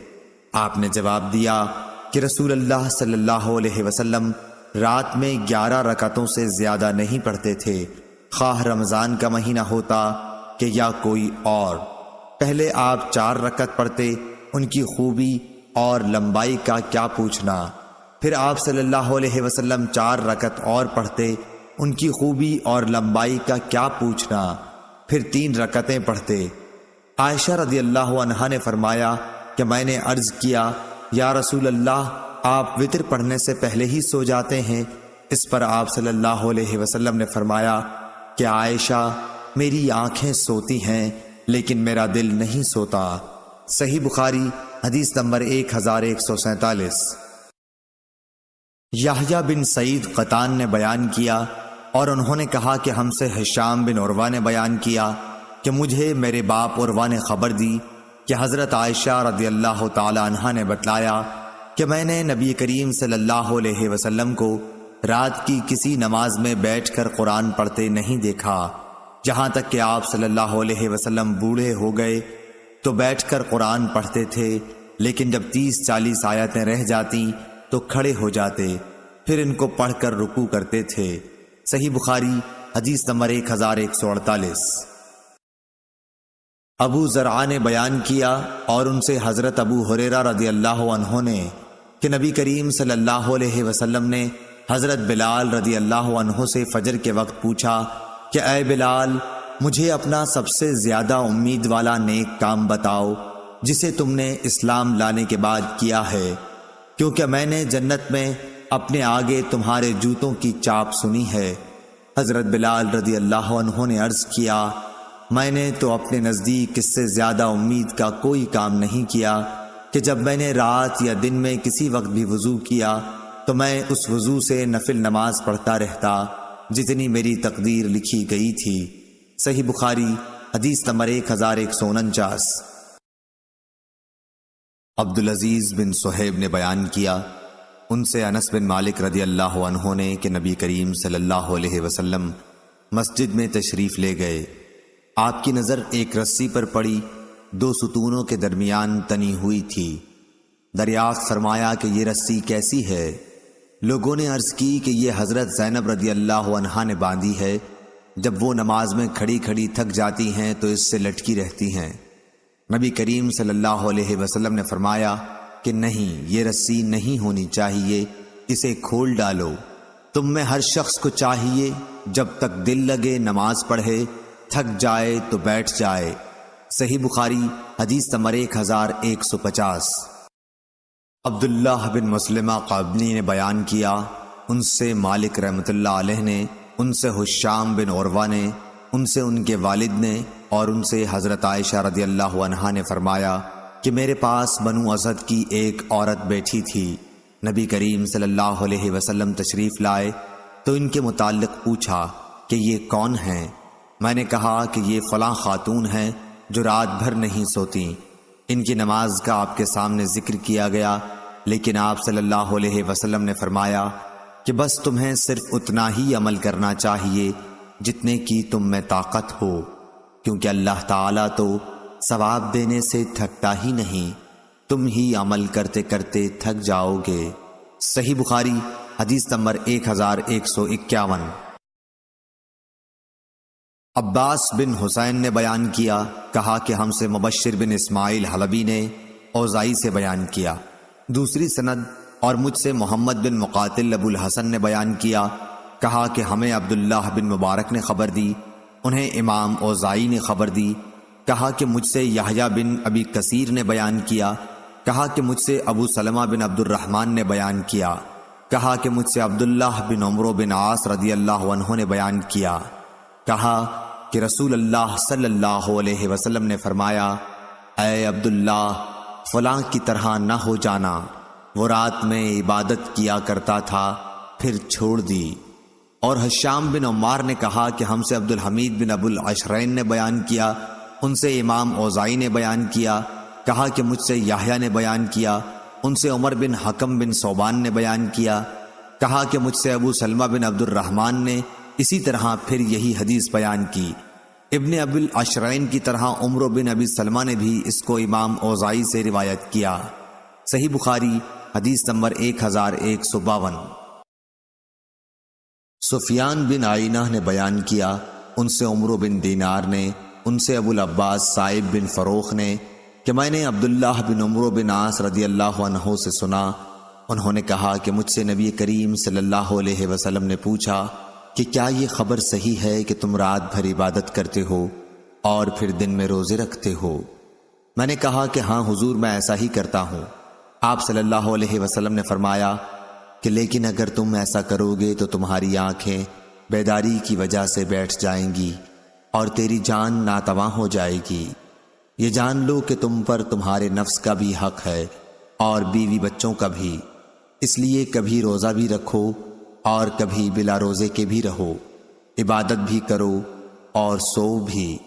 آپ نے جواب دیا کہ رسول اللہ صلی اللہ علیہ وسلم رات میں 11 رکعتوں سے زیادہ نہیں پڑھتے تھے، خواہ رمضان کا مہینہ ہوتا کہ یا کوئی اور۔ پہلے آپ 4 رکعت پڑھتے، ان کی خوبی اور لمبائی کا کیا پوچھنا، پھر آپ صلی اللہ علیہ وسلم 4 رکعت اور پڑھتے، ان کی خوبی اور لمبائی کا کیا پوچھنا، پھر 3 رکعتیں پڑھتے۔ عائشہ رضی اللہ عنہا نے فرمایا کہ میں نے عرض کیا یا رسول اللہ، آپ وتر پڑھنے سے پہلے ہی سو جاتے ہیں؟ اس پر آپ صلی اللہ علیہ وسلم نے فرمایا کہ عائشہ، میری آنکھیں سوتی ہیں لیکن میرا دل نہیں سوتا۔ صحیح بخاری حدیث نمبر 1147۔ یحییٰ بن سعید قطان نے بیان کیا اور انہوں نے کہا کہ ہم سے ہشام بن عروہ نے بیان کیا کہ مجھے میرے باپ عروہ نے خبر دی کہ حضرت عائشہ رضی اللہ تعالی عنہا نے بتلایا کہ میں نے نبی کریم صلی اللہ علیہ وسلم کو رات کی کسی نماز میں بیٹھ کر قرآن پڑھتے نہیں دیکھا، جہاں تک کہ آپ صلی اللہ علیہ وسلم بوڑھے ہو گئے تو بیٹھ کر قرآن پڑھتے تھے، لیکن جب 30-40 آیتیں رہ جاتی تو کھڑے ہو جاتے، پھر ان کو پڑھ کر رکوع کرتے تھے۔ صحیح بخاری حدیث نمبر 1148۔ ابو زرعہ نے بیان کیا اور ان سے حضرت ابو ہریرہ رضی اللہ عنہ نے کہ نبی کریم صلی اللہ علیہ وسلم نے حضرت بلال رضی اللہ عنہ سے فجر کے وقت پوچھا کہ اے بلال، مجھے اپنا سب سے زیادہ امید والا نیک کام بتاؤ جسے تم نے اسلام لانے کے بعد کیا ہے، کیونکہ میں نے جنت میں اپنے آگے تمہارے جوتوں کی چاپ سنی ہے۔ حضرت بلال رضی اللہ عنہ نے عرض کیا، میں نے تو اپنے نزدیک اس سے زیادہ امید کا کوئی کام نہیں کیا کہ جب میں نے رات یا دن میں کسی وقت بھی وضو کیا تو میں اس وضو سے نفل نماز پڑھتا رہتا جتنی میری تقدیر لکھی گئی تھی۔ صحیح بخاری حدیث نمبر 1149۔ عبدالعزیز بن صہیب نے بیان کیا، ان سے انس بن مالک رضی اللہ عنہ نے کہ نبی کریم صلی اللہ علیہ وسلم مسجد میں تشریف لے گئے۔ آپ کی نظر ایک رسی پر پڑی، 2 ستونوں کے درمیان تنی ہوئی تھی۔ دریافت فرمایا کہ یہ رسی کیسی ہے؟ لوگوں نے عرض کی کہ یہ حضرت زینب رضی اللہ عنہا نے باندھی ہے، جب وہ نماز میں کھڑی کھڑی تھک جاتی ہیں تو اس سے لٹکی رہتی ہیں۔ نبی کریم صلی اللہ علیہ وسلم نے فرمایا کہ نہیں، یہ رسی نہیں ہونی چاہیے، اسے کھول ڈالو۔ تم میں ہر شخص کو چاہیے جب تک دل لگے نماز پڑھے، تھک جائے تو بیٹھ جائے۔ صحیح بخاری حدیث نمبر 1150۔ عبداللہ بن مسلمہ قابنی نے بیان کیا، ان سے مالک رحمۃ اللہ علیہ نے، ان سے حشام بن عروہ نے، ان سے ان کے والد نے، اور ان سے حضرت عائشہ رضی اللہ عنہا نے فرمایا کہ میرے پاس بنو اسد کی ایک عورت بیٹھی تھی۔ نبی کریم صلی اللہ علیہ وسلم تشریف لائے تو ان کے متعلق پوچھا کہ یہ کون ہیں؟ میں نے کہا کہ یہ فلاں خاتون ہیں جو رات بھر نہیں سوتی۔ ان کی نماز کا آپ کے سامنے ذکر کیا گیا، لیکن آپ صلی اللہ علیہ وسلم نے فرمایا کہ بس تمہیں صرف اتنا ہی عمل کرنا چاہیے جتنے کی تم میں طاقت ہو، کیونکہ اللہ تعالیٰ تو ثواب دینے سے تھکتا ہی نہیں، تم ہی عمل کرتے کرتے تھک جاؤ گے۔ صحیح بخاری حدیث نمبر 1151۔ عباس بن حسین نے بیان کیا، کہا کہ ہم سے مبشر بن اسماعیل حلبی نے اوزائی سے بیان کیا۔ دوسری سند اور مجھ سے محمد بن مقاتل ابو الحسن نے بیان کیا، کہا کہ ہمیں عبداللہ بن مبارک نے خبر دی، انہیں امام اوزائی نے خبر دی۔ کہا کہ مجھ سے یحییٰ بن ابی کثیر نے بیان کیا، کہا کہ مجھ سے ابو سلمہ بن عبد الرحمن نے بیان کیا، کہا کہ مجھ سے عبداللہ بن عمرو بن عاص رضی اللہ عنہ نے بیان کیا، کہا کہ رسول اللہ صلی اللہ علیہ وسلم نے فرمایا، اے عبداللہ، فلاں کی طرح نہ ہو جانا، وہ رات میں عبادت کیا کرتا تھا پھر چھوڑ دی۔ اور حشام بن عمار نے کہا کہ ہم سے عبد الحمید بن ابو العشرین نے بیان کیا، ان سے امام اوزائی نے بیان کیا، کہا کہ مجھ سے یحییٰ نے بیان کیا، ان سے عمر بن حکم بن صوبان نے بیان کیا، کہا کہ مجھ سے ابو سلمہ بن عبد الرحمن نے اسی طرح پھر یہی حدیث بیان کی۔ ابن ابو العشرین کی طرح عمر بن ابی سلمہ نے بھی اس کو امام اوزائی سے روایت کیا۔ صحیح بخاری حدیث نمبر 1152۔ سفیان بن عینہ نے بیان کیا، ان سے عمرو بن دینار نے، ان سے ابو العباس صائب بن فروخ نے کہ میں نے عبداللہ بن عمرو بن عاص رضی اللہ عنہ سے سنا، انہوں نے کہا کہ مجھ سے نبی کریم صلی اللہ علیہ وسلم نے پوچھا کہ کیا یہ خبر صحیح ہے کہ تم رات بھر عبادت کرتے ہو اور پھر دن میں روزے رکھتے ہو؟ میں نے کہا کہ ہاں حضور، میں ایسا ہی کرتا ہوں۔ آپ صلی اللہ علیہ وسلم نے فرمایا کہ لیکن اگر تم ایسا کرو گے تو تمہاری آنکھیں بیداری کی وجہ سے بیٹھ جائیں گی اور تیری جان ناتواں ہو جائے گی۔ یہ جان لو کہ تم پر تمہارے نفس کا بھی حق ہے اور بیوی بچوں کا بھی، اس لیے کبھی روزہ بھی رکھو اور کبھی بلا روزے کے بھی رہو، عبادت بھی کرو اور سو بھی۔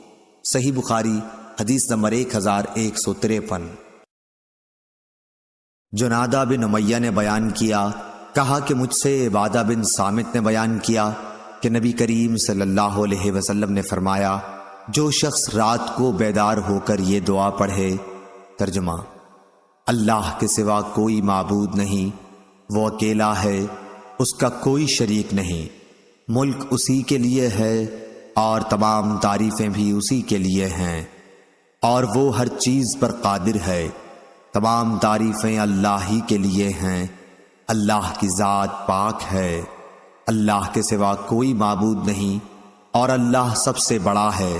صحیح بخاری حدیث نمبر 1153۔ جنادہ بن امیہ نے بیان کیا، کہا کہ مجھ سے عبادہ بن صامت نے بیان کیا کہ نبی کریم صلی اللہ علیہ وسلم نے فرمایا، جو شخص رات کو بیدار ہو کر یہ دعا پڑھے، ترجمہ: اللہ کے سوا کوئی معبود نہیں، وہ اکیلا ہے، اس کا کوئی شریک نہیں، ملک اسی کے لیے ہے اور تمام تعریفیں بھی اسی کے لیے ہیں، اور وہ ہر چیز پر قادر ہے، تمام تعریفیں اللہ ہی کے لیے ہیں، اللہ کی ذات پاک ہے، اللہ کے سوا کوئی معبود نہیں اور اللہ سب سے بڑا ہے۔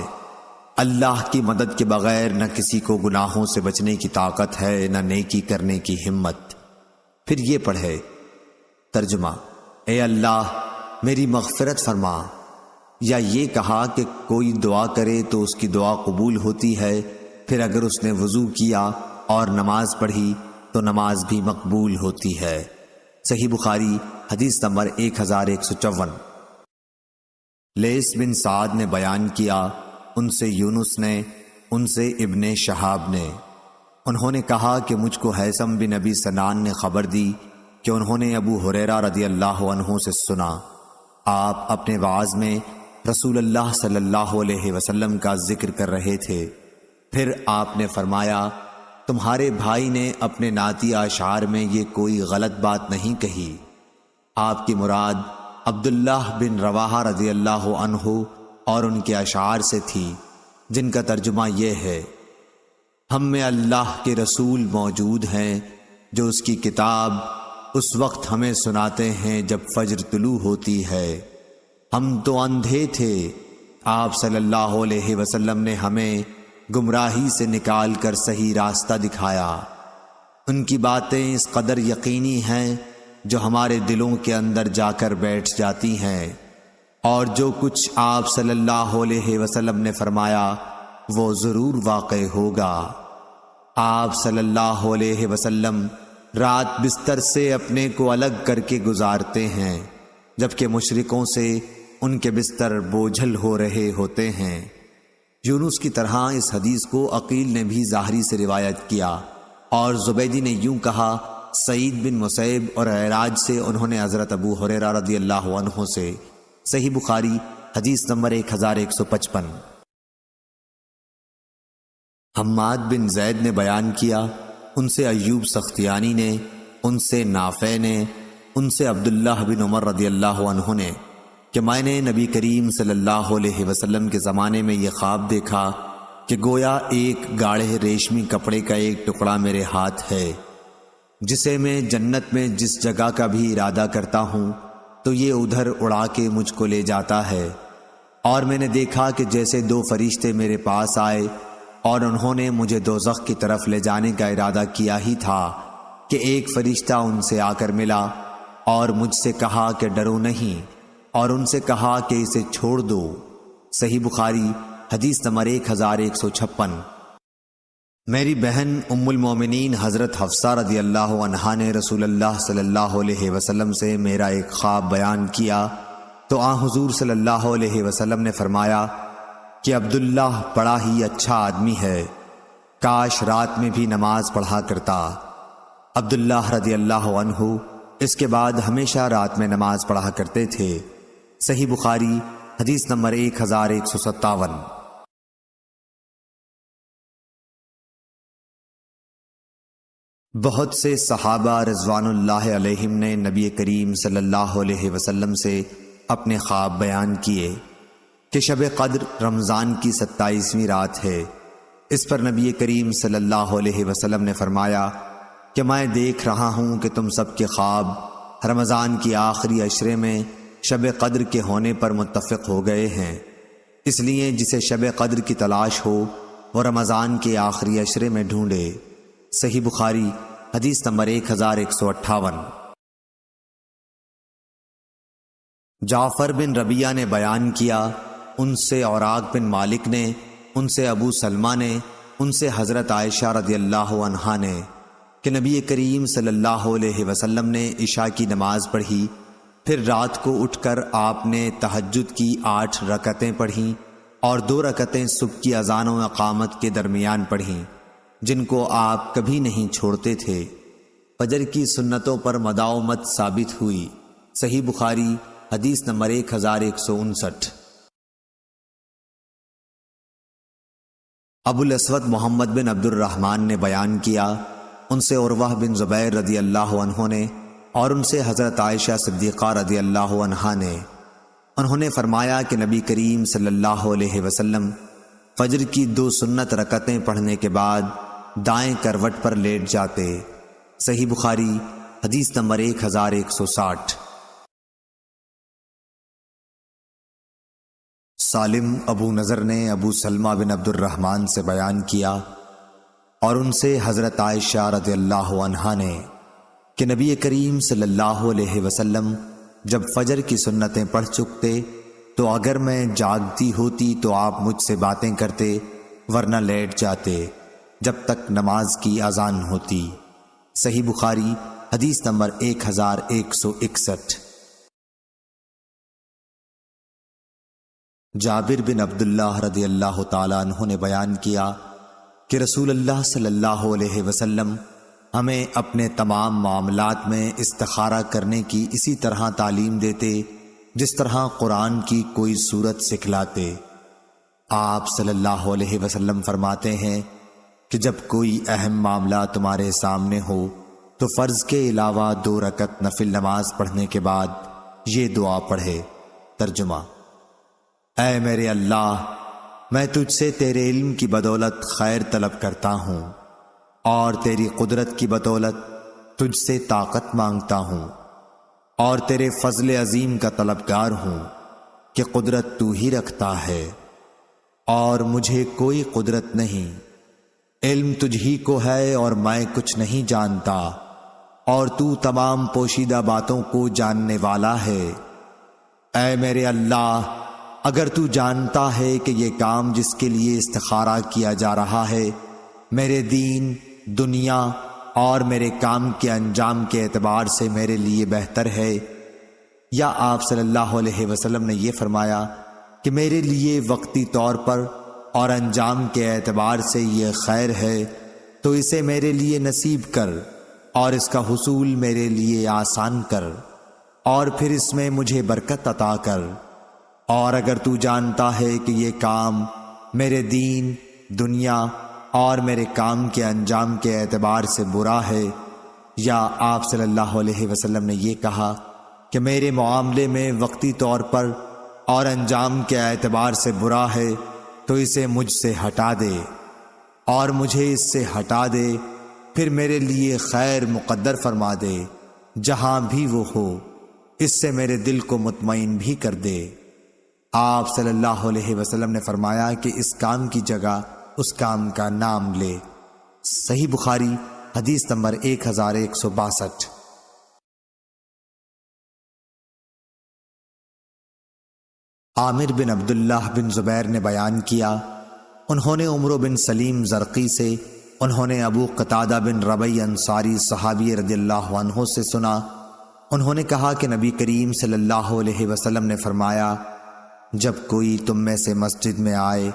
اللہ کی مدد کے بغیر نہ کسی کو گناہوں سے بچنے کی طاقت ہے، نہ نیکی کرنے کی ہمت۔ پھر یہ پڑھے، ترجمہ: اے اللہ میری مغفرت فرما، یا یہ کہا کہ کوئی دعا کرے تو اس کی دعا قبول ہوتی ہے، پھر اگر اس نے وضو کیا اور نماز پڑھی تو نماز بھی مقبول ہوتی ہے۔ صحیح بخاری حدیث نمبر 1154۔ لیث بن سعد نے بیان کیا، ان سے یونس نے، ان سے ابن شہاب نے۔ انہوں نے کہا کہ مجھ کو ہیثم بن ابی سنان نے خبر دی کہ انہوں نے ابو ہریرہ رضی اللہ عنہ سے سنا، آپ اپنے وعظ میں رسول اللہ صلی اللہ علیہ وسلم کا ذکر کر رہے تھے۔ پھر آپ نے فرمایا، تمہارے بھائی نے اپنے نعتی اشعار میں یہ کوئی غلط بات نہیں کہی۔ آپ کی مراد عبداللہ بن رواحہ رضی اللہ عنہ اور ان کے اشعار سے تھی، جن کا ترجمہ یہ ہے: ہم میں اللہ کے رسول موجود ہیں جو اس کی کتاب اس وقت ہمیں سناتے ہیں جب فجر طلوع ہوتی ہے۔ ہم تو اندھے تھے، آپ صلی اللہ علیہ وسلم نے ہمیں گمراہی سے نکال کر صحیح راستہ دکھایا۔ ان کی باتیں اس قدر یقینی ہیں جو ہمارے دلوں کے اندر جا کر بیٹھ جاتی ہیں، اور جو کچھ آپ صلی اللہ علیہ وسلم نے فرمایا وہ ضرور واقع ہوگا۔ آپ صلی اللہ علیہ وسلم رات بستر سے اپنے کو الگ کر کے گزارتے ہیں، جبکہ مشرکوں سے ان کے بستر بوجھل ہو رہے ہوتے ہیں۔ یونس کی طرح اس حدیث کو عقیل نے بھی ظاہری سے روایت کیا، اور زبیدی نے یوں کہا، سعید بن مسیب اور عراج سے انہوں نے حضرت ابو ہریرہ رضی اللہ عنہ سے۔ صحیح بخاری حدیث نمبر 1155۔ حماد بن زید نے بیان کیا، ان سے ایوب سختیانی نے، ان سے نافع نے، ان سے عبداللہ بن عمر رضی اللہ عنہ نے کہ میں نے نبی کریم صلی اللہ علیہ وسلم کے زمانے میں یہ خواب دیکھا کہ گویا ایک گاڑھے ریشمی کپڑے کا ایک ٹکڑا میرے ہاتھ ہے، جسے میں جنت میں جس جگہ کا بھی ارادہ کرتا ہوں تو یہ ادھر اڑا کے مجھ کو لے جاتا ہے۔ اور میں نے دیکھا کہ جیسے دو فرشتے میرے پاس آئے اور انہوں نے مجھے دوزخ کی طرف لے جانے کا ارادہ کیا ہی تھا کہ ایک فرشتہ ان سے آ کر ملا اور مجھ سے کہا کہ ڈرو نہیں، اور ان سے کہا کہ اسے چھوڑ دو۔ صحیح بخاری حدیث نمبر 1156۔ میری بہن ام المومنین حضرت حفصہ رضی اللہ عنہا نے رسول اللہ صلی اللہ علیہ وسلم سے میرا ایک خواب بیان کیا تو حضور صلی اللہ علیہ وسلم نے فرمایا کہ عبداللہ بڑا ہی اچھا آدمی ہے، کاش رات میں بھی نماز پڑھا کرتا۔ عبداللہ رضی اللہ عنہ اس کے بعد ہمیشہ رات میں نماز پڑھا کرتے تھے۔ صحیح بخاری حدیث نمبر 1157۔ بہت سے صحابہ رضوان اللہ علیہم نے نبی کریم صلی اللہ علیہ وسلم سے اپنے خواب بیان کیے کہ شب قدر رمضان کی 27ویں رات ہے۔ اس پر نبی کریم صلی اللہ علیہ وسلم نے فرمایا کہ میں دیکھ رہا ہوں کہ تم سب کے خواب رمضان کی آخری عشرے میں شب قدر کے ہونے پر متفق ہو گئے ہیں، اس لیے جسے شب قدر کی تلاش ہو وہ رمضان کے آخری عشرے میں ڈھونڈے۔ صحیح بخاری حدیث نمبر 1158۔ جعفر بن ربیعہ نے بیان کیا، ان سے اوراق بن مالک نے، ان سے ابو سلمہ نے، ان سے حضرت عائشہ رضی اللہ عنہا نے کہ نبی کریم صلی اللہ علیہ وسلم نے عشاء کی نماز پڑھی، پھر رات کو اٹھ کر آپ نے تہجد کی 8 رکعتیں پڑھیں اور 2 رکعتیں صبح کی اذان و اقامت کے درمیان پڑھیں، جن کو آپ کبھی نہیں چھوڑتے تھے۔ فجر کی سنتوں پر مداومت ثابت ہوئی۔ صحیح بخاری حدیث نمبر 1159۔ ابو الاسود محمد بن عبد الرحمن نے بیان کیا، ان سے عروہ بن زبیر رضی اللہ عنہ نے اور ان سے حضرت عائشہ صدیقہ رضی اللہ عنہا نے، انہوں نے فرمایا کہ نبی کریم صلی اللہ علیہ وسلم فجر کی 2 سنت رکعتیں پڑھنے کے بعد دائیں کروٹ پر لیٹ جاتے۔ صحیح بخاری حدیث نمبر 1160۔ سالم ابو نضر نے ابو سلمہ بن عبد الرحمن سے بیان کیا اور ان سے حضرت عائشہ رضی اللہ عنہا نے کہ نبی کریم صلی اللہ علیہ وسلم جب فجر کی سنتیں پڑھ چکتے تو اگر میں جاگتی ہوتی تو آپ مجھ سے باتیں کرتے، ورنہ لیٹ جاتے جب تک نماز کی اذان ہوتی۔ صحیح بخاری حدیث نمبر 1161۔ جابر بن عبداللہ رضی اللہ تعالیٰ عنہ نے بیان کیا کہ رسول اللہ صلی اللہ علیہ وسلم ہمیں اپنے تمام معاملات میں استخارہ کرنے کی اسی طرح تعلیم دیتے جس طرح قرآن کی کوئی سورت سکھلاتے۔ آپ صلی اللہ علیہ وسلم فرماتے ہیں کہ جب کوئی اہم معاملہ تمہارے سامنے ہو تو فرض کے علاوہ 2 رکعت نفل نماز پڑھنے کے بعد یہ دعا پڑھے۔ ترجمہ: اے میرے اللہ، میں تجھ سے تیرے علم کی بدولت خیر طلب کرتا ہوں اور تیری قدرت کی بدولت تجھ سے طاقت مانگتا ہوں، اور تیرے فضل عظیم کا طلبگار ہوں کہ قدرت تو ہی رکھتا ہے اور مجھے کوئی قدرت نہیں۔ علم تجھ ہی کو ہے اور میں کچھ نہیں جانتا، اور تو تمام پوشیدہ باتوں کو جاننے والا ہے۔ اے میرے اللہ، اگر تو جانتا ہے کہ یہ کام جس کے لیے استخارہ کیا جا رہا ہے میرے دین، دنیا اور میرے کام کے انجام کے اعتبار سے میرے لیے بہتر ہے، یا آپ صلی اللہ علیہ وسلم نے یہ فرمایا کہ میرے لیے وقتی طور پر اور انجام کے اعتبار سے یہ خیر ہے، تو اسے میرے لیے نصیب کر اور اس کا حصول میرے لیے آسان کر، اور پھر اس میں مجھے برکت عطا کر۔ اور اگر تو جانتا ہے کہ یہ کام میرے دین، دنیا اور میرے کام کے انجام کے اعتبار سے برا ہے، یا آپ صلی اللہ علیہ وسلم نے یہ کہا کہ میرے معاملے میں وقتی طور پر اور انجام کے اعتبار سے برا ہے، تو اسے مجھ سے ہٹا دے اور مجھے اس سے ہٹا دے، پھر میرے لیے خیر مقدر فرما دے جہاں بھی وہ ہو، اس سے میرے دل کو مطمئن بھی کر دے۔ آپ صلی اللہ علیہ وسلم نے فرمایا کہ اس کام کی جگہ اس کام کا نام لے۔ صحیح بخاری حدیث نمبر 1162۔ عامر بن عبداللہ بن زبیر نے بیان کیا، انہوں نے عمرو بن سلیم زرقی سے، انہوں نے ابو قتادہ بن ربیع انصاری صحابی رضی اللہ عنہ سے سنا، انہوں نے کہا کہ نبی کریم صلی اللہ علیہ وسلم نے فرمایا، جب کوئی تم میں سے مسجد میں آئے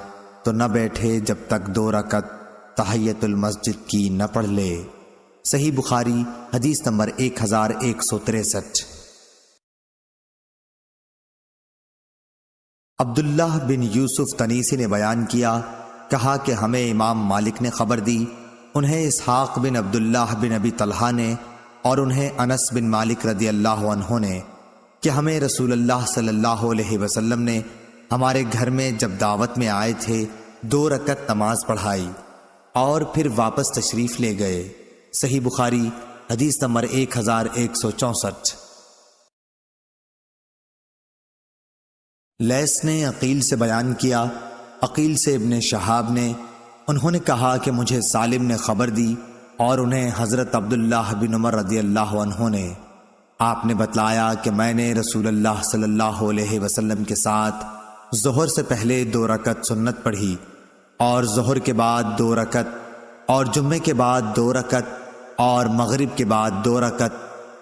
تو نہ بیٹھے جب تک 2 رکعت تحیۃ المسجد کی نہ پڑھ لے۔ صحیح بخاری حدیث نمبر 1163۔ عبداللہ بن یوسف تنیسی نے بیان کیا، کہا کہ ہمیں امام مالک نے خبر دی، انہیں اسحاق بن عبداللہ بن ابی طلحہ نے اور انہیں انس بن مالک رضی اللہ عنہ نے کہ ہمیں رسول اللہ صلی اللہ علیہ وسلم نے ہمارے گھر میں جب دعوت میں آئے تھے 2 رکعت نماز پڑھائی اور پھر واپس تشریف لے گئے۔ صحیح بخاری حدیث نمبر 1164۔ لیث نے عقیل سے بیان کیا، عقیل سے ابن شہاب نے، انہوں نے کہا کہ مجھے سالم نے خبر دی اور انہیں حضرت عبداللہ بن عمر رضی اللہ عنہ نے، آپ نے بتلایا کہ میں نے رسول اللہ صلی اللہ علیہ وسلم کے ساتھ ظہر سے پہلے 2 رکعت سنت پڑھی، اور ظہر کے بعد 2 رکعت، اور جمعے کے بعد 2 رکعت، اور مغرب کے بعد 2 رکعت،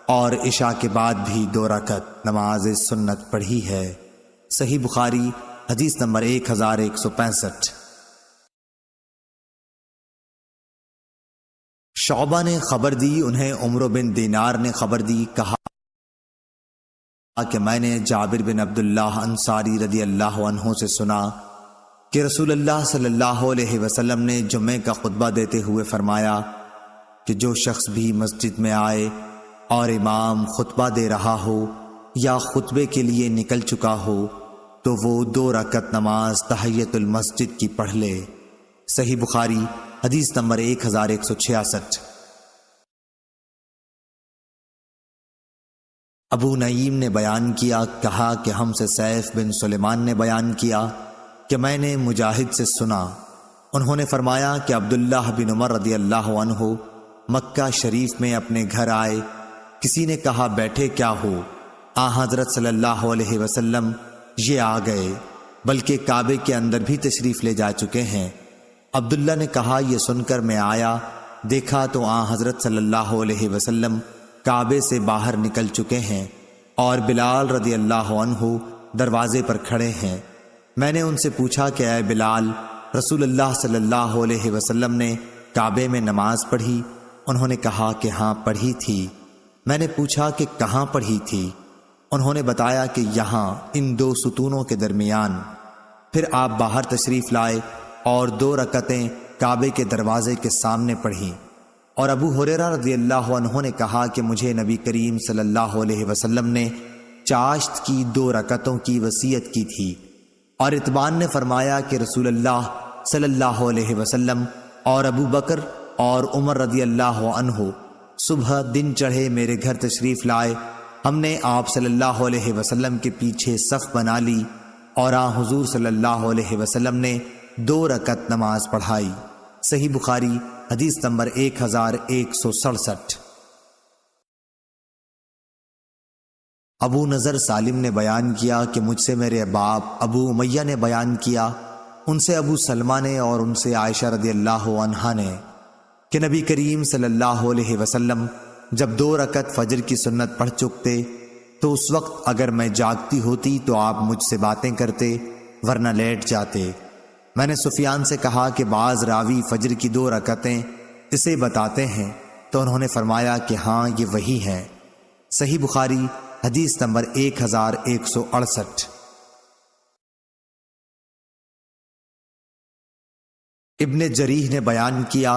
اور عشاء کے بعد بھی 2 رکعت نماز سنت پڑھی ہے۔ صحیح بخاری حدیث نمبر 1165۔ شعبہ نے خبر دی، انہیں عمرو بن دینار نے خبر دی، کہا کہ میں نے جابر بن عبداللہ انصاری رضی اللہ عنہ سے سنا کہ رسول اللہ صلی اللہ علیہ وسلم نے جمعے کا خطبہ دیتے ہوئے فرمایا کہ جو شخص بھی مسجد میں آئے اور امام خطبہ دے رہا ہو یا خطبے کے لیے نکل چکا ہو تو وہ 2 رکعت نماز تحیۃ المسجد کی پڑھ لے۔ صحیح بخاری حدیث نمبر 1166۔ ابو نعیم نے بیان کیا، کہا کہ ہم سے سیف بن سلیمان نے بیان کیا کہ میں نے مجاہد سے سنا، انہوں نے فرمایا کہ عبداللہ بن عمر رضی اللہ عنہ مکہ شریف میں اپنے گھر آئے، کسی نے کہا بیٹھے کیا ہو؟ حضرت صلی اللہ علیہ وسلم یہ آ گئے، بلکہ کعبے کے اندر بھی تشریف لے جا چکے ہیں۔ عبداللہ نے کہا یہ سن کر میں آیا، دیکھا تو حضرت صلی اللہ علیہ وسلم کعبے سے باہر نکل چکے ہیں اور بلال رضی اللہ عنہ دروازے پر کھڑے ہیں۔ میں نے ان سے پوچھا کہ اے بلال، رسول اللہ صلی اللہ علیہ وسلم نے کعبے میں نماز پڑھی؟ انہوں نے کہا کہ ہاں پڑھی تھی۔ میں نے پوچھا کہ کہاں پڑھی تھی؟ انہوں نے بتایا کہ یہاں ان دو ستونوں کے درمیان۔ پھر آپ باہر تشریف لائے اور 2 رکعتیں کعبے کے دروازے کے سامنے پڑھیں۔ اور ابو ہریرہ رضی اللہ عنہ نے کہا کہ مجھے نبی کریم صلی اللہ علیہ وسلم نے چاشت کی 2 رکعتوں کی وصیت کی تھی، اور اتبان نے فرمایا کہ رسول اللہ صلی اللہ علیہ وسلم اور ابو بکر اور عمر رضی اللہ عنہ صبح دن چڑھے میرے گھر تشریف لائے۔ ہم نے آپ صلی اللہ علیہ وسلم کے پیچھے صف بنا لی اور حضور صلی اللہ علیہ وسلم نے 2 رکعت نماز پڑھائی۔ صحیح بخاری حدیث نمبر 1167۔ ابو نضر سالم نے بیان کیا کہ مجھ سے میرے باپ ابو امیہ نے بیان کیا، ان سے ابو سلمہ نے اور ان سے عائشہ رضی اللہ عنہا نے، کہ نبی کریم صلی اللہ علیہ وسلم جب 2 رکعت فجر کی سنت پڑھ چکتے تو اس وقت اگر میں جاگتی ہوتی تو آپ مجھ سے باتیں کرتے، ورنہ لیٹ جاتے۔ میں نے سفیان سے کہا کہ بعض راوی فجر کی 2 رکعتیں اسے بتاتے ہیں، تو انہوں نے فرمایا کہ ہاں یہ وہی ہے۔ صحیح بخاری حدیث نمبر 1168۔ ابن جریح نے بیان کیا،